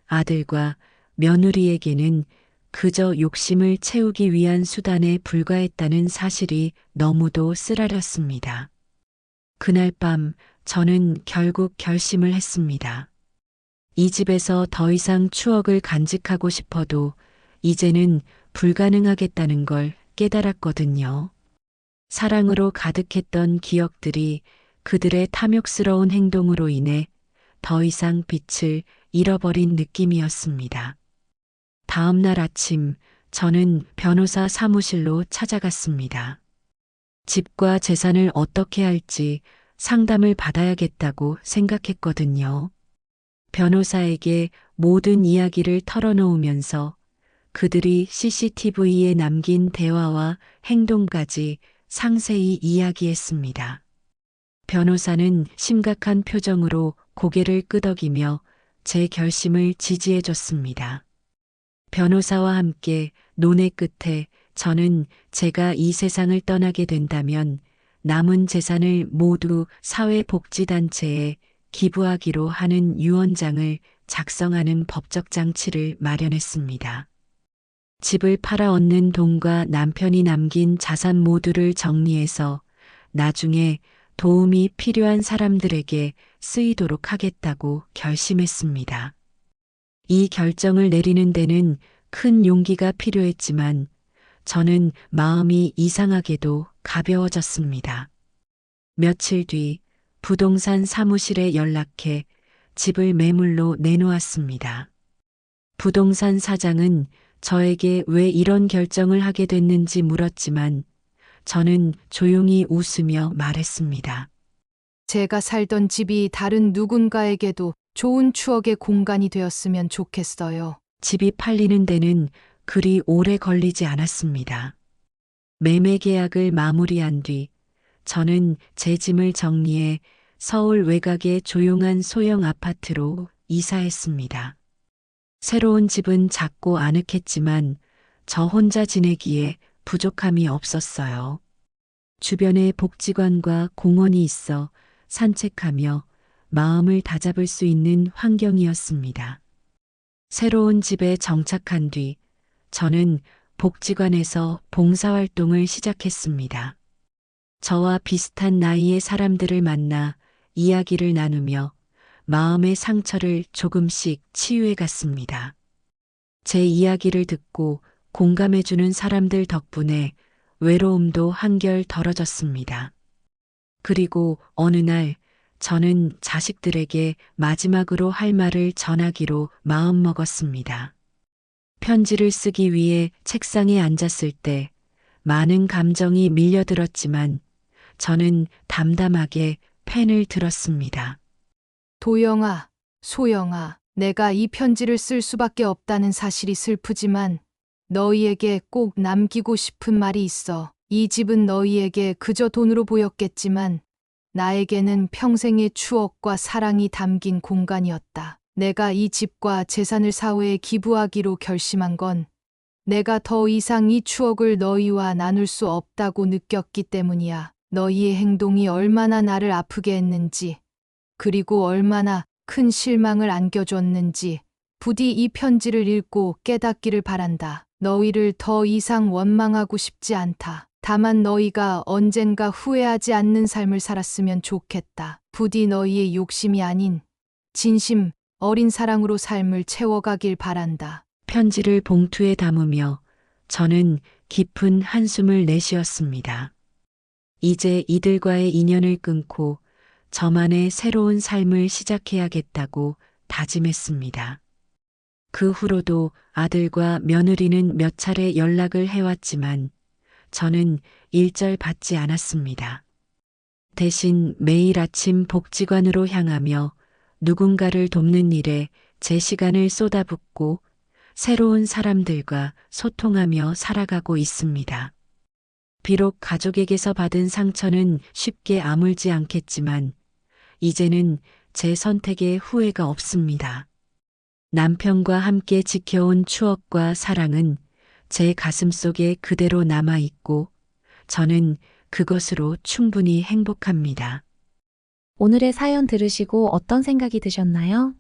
Speaker 2: 아들과 며느리에게는 그저 욕심을 채우기 위한 수단에 불과했다는 사실이 너무도 쓰라렸습니다. 그날 밤 저는 결국 결심을 했습니다. 이 집에서 더 이상 추억을 간직하고 싶어도 이제는 불가능하겠다는 걸 깨달았거든요. 사랑으로 가득했던 기억들이 그들의 탐욕스러운 행동으로 인해 더 이상 빛을 잃어버린 느낌이었습니다. 다음 날 아침, 저는 변호사 사무실로 찾아갔습니다. 집과 재산을 어떻게 할지 상담을 받아야겠다고 생각했거든요. 변호사에게 모든 이야기를 털어놓으면서 그들이 CCTV에 남긴 대화와 행동까지 상세히 이야기했습니다. 변호사는 심각한 표정으로 고개를 끄덕이며 제 결심을 지지해줬습니다. 변호사와 함께 논의 끝에 저는 제가 이 세상을 떠나게 된다면 남은 재산을 모두 사회복지단체에 기부하기로 하는 유언장을 작성하는 법적 장치를 마련했습니다. 집을 팔아 얻는 돈과 남편이 남긴 자산 모두를 정리해서 나중에 도움이 필요한 사람들에게 쓰이도록 하겠다고 결심했습니다. 이 결정을 내리는 데는 큰 용기가 필요했지만 저는 마음이 이상하게도 가벼워졌습니다. 며칠 뒤 부동산 사무실에 연락해 집을 매물로 내놓았습니다. 부동산 사장은 저에게 왜 이런 결정을 하게 됐는지 물었지만 저는 조용히 웃으며 말했습니다.
Speaker 4: 제가 살던 집이 다른 누군가에게도 좋은 추억의 공간이 되었으면 좋겠어요.
Speaker 2: 집이 팔리는 데는 그리 오래 걸리지 않았습니다. 매매 계약을 마무리한 뒤 저는 제 짐을 정리해 서울 외곽의 조용한 소형 아파트로 이사했습니다. 새로운 집은 작고 아늑했지만 저 혼자 지내기에 부족함이 없었어요. 주변에 복지관과 공원이 있어 산책하며 마음을 다잡을 수 있는 환경이었습니다. 새로운 집에 정착한 뒤 저는 복지관에서 봉사활동을 시작했습니다. 저와 비슷한 나이의 사람들을 만나 이야기를 나누며 마음의 상처를 조금씩 치유해 갔습니다. 제 이야기를 듣고 공감해주는 사람들 덕분에 외로움도 한결 덜어졌습니다. 그리고 어느 날 저는 자식들에게 마지막으로 할 말을 전하기로 마음먹었습니다. 편지를 쓰기 위해 책상에 앉았을 때 많은 감정이 밀려들었지만 저는 담담하게 펜을 들었습니다.
Speaker 4: 도영아, 소영아, 내가 이 편지를 쓸 수밖에 없다는 사실이 슬프지만 너희에게 꼭 남기고 싶은 말이 있어. 이 집은 너희에게 그저 돈으로 보였겠지만 나에게는 평생의 추억과 사랑이 담긴 공간이었다. 내가 이 집과 재산을 사회에 기부하기로 결심한 건 내가 더 이상 이 추억을 너희와 나눌 수 없다고 느꼈기 때문이야. 너희의 행동이 얼마나 나를 아프게 했는지, 그리고 얼마나 큰 실망을 안겨줬는지 부디 이 편지를 읽고 깨닫기를 바란다. 너희를 더 이상 원망하고 싶지 않다. 다만 너희가 언젠가 후회하지 않는 삶을 살았으면 좋겠다. 부디 너희의 욕심이 아닌 진심 어린 사랑으로 삶을 채워가길 바란다.
Speaker 2: 편지를 봉투에 담으며 저는 깊은 한숨을 내쉬었습니다. 이제 이들과의 인연을 끊고 저만의 새로운 삶을 시작해야겠다고 다짐했습니다. 그 후로도 아들과 며느리는 몇 차례 연락을 해왔지만 저는 일절 받지 않았습니다. 대신 매일 아침 복지관으로 향하며 누군가를 돕는 일에 제 시간을 쏟아붓고 새로운 사람들과 소통하며 살아가고 있습니다. 비록 가족에게서 받은 상처는 쉽게 아물지 않겠지만 이제는 제 선택에 후회가 없습니다. 남편과 함께 지켜온 추억과 사랑은 제 가슴속에 그대로 남아있고 저는 그것으로 충분히 행복합니다.
Speaker 5: 오늘의 사연 들으시고 어떤 생각이 드셨나요?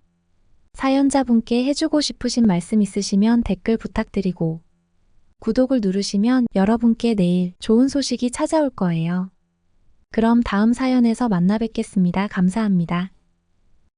Speaker 5: 사연자분께 해주고 싶으신 말씀 있으시면 댓글 부탁드리고 구독을 누르시면 여러분께 내일 좋은 소식이 찾아올 거예요. 그럼 다음 사연에서 만나 뵙겠습니다. 감사합니다.